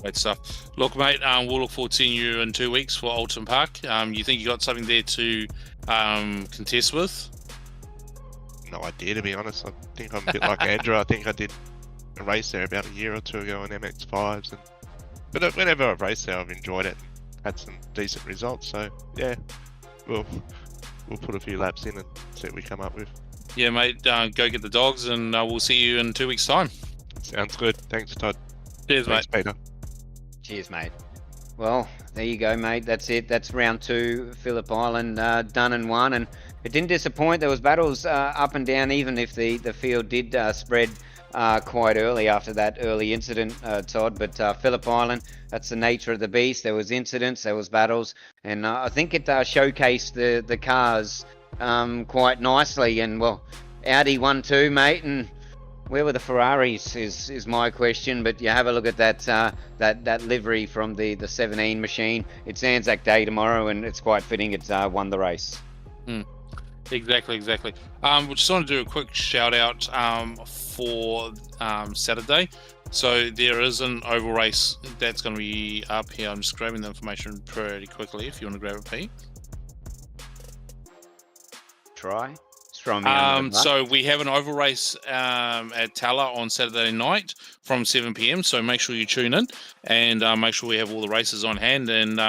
Great stuff. Look, mate, we'll look forward to seeing you in 2 weeks for Alton Park. You think you got something there to contest with? No idea, to be honest. I think I'm a bit like Andrew. I think I did a race there about a year or two ago on MX5s, but whenever I've raced there, I've enjoyed it and had some decent results. So yeah, we'll put a few laps in and see what we come up with. Yeah, mate, go get the dogs, and we'll see you in 2 weeks' time. Sounds good. Thanks, Todd. Cheers, Thanks, mate. Peter. Cheers, mate. Well, there you go, mate. That's it. That's round 2, Phillip Island, done and won. And it didn't disappoint. There was battles up and down, even if the field did spread quite early after that early incident, Todd. But Phillip Island, that's the nature of the beast. There was incidents, there was battles, and I think it showcased the cars quite nicely. And well, Audi won too, mate. And where were the Ferraris is my question. But you have a look at that livery from the 17 machine. It's Anzac Day tomorrow, and it's quite fitting it's won the race. Exactly. We just want to do a quick shout out for Saturday. So there is an oval race that's going to be up here. I'm just grabbing the information pretty quickly if you want to grab it, Pete. Try. So we have an oval race at Tala on Saturday night from 7 p.m. So make sure you tune in and make sure we have all the races on hand and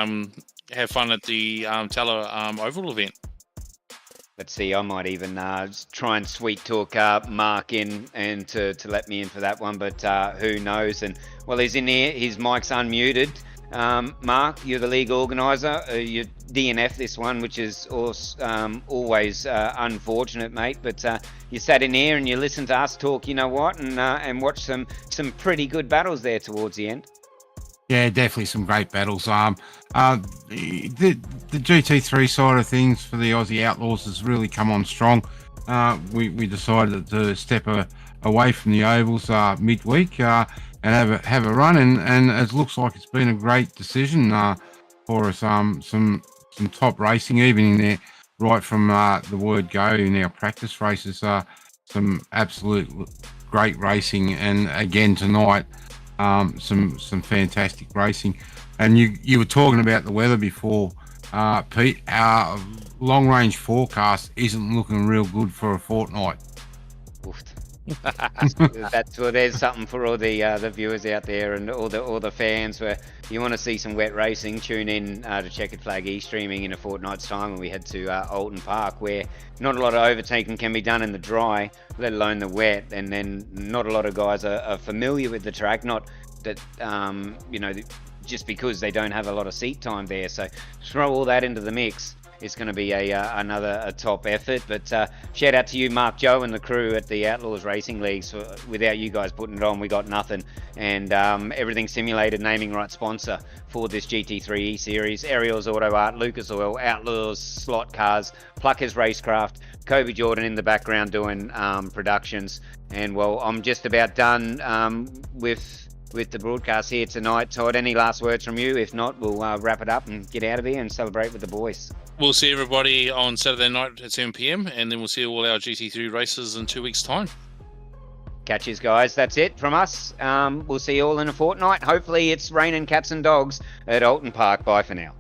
have fun at the Tala oval event. Let's see, I might even try and sweet talk Mark in and to let me in for that one, but who knows? And well, he's in here. His mic's unmuted. Mark, you're the league organizer. You DNF this one, which is always unfortunate, mate. But you sat in here and you listened to us talk. You know what? And watched some pretty good battles there towards the end. Yeah, definitely some great battles. The GT3 side of things for the Aussie Outlaws has really come on strong. We decided to step away from the ovals midweek and have a run, and it looks like it's been a great decision for us. Some top racing, even in there, right from the word go in our practice races. Some absolute great racing, and again tonight. Some fantastic racing, and you were talking about the weather before, Pete. Our long range forecast isn't looking real good for a fortnight. That's well, there's something for all the viewers out there and all the fans. Where you want to see some wet racing, tune in to Checkered Flag e-streaming in a fortnight's time when we head to Alton Park, where not a lot of overtaking can be done in the dry, let alone the wet, and then not a lot of guys are familiar with the track. Not that just because they don't have a lot of seat time there. So throw all that into the mix. It's going to be another top effort. But shout out to you, Mark, Joe, and the crew at the Outlaws Racing Leagues. Without you guys putting it on, we got nothing. And Everything Simulated, naming right sponsor for this GT3 E-Series. Ariel's Auto Art, Lucas Oil, Outlaws Slot Cars, Pluckers Racecraft, Kobe Jordan in the background doing productions. And well, I'm just about done with the broadcast here tonight. Todd, any last words from you? If not, we'll wrap it up and get out of here and celebrate with the boys. We'll see everybody on Saturday night at 7 p.m. and then we'll see all our GT3 races in 2 weeks' time. Catches, guys. That's it from us. We'll see you all in a fortnight. Hopefully it's raining cats and dogs at Alton Park. Bye for now.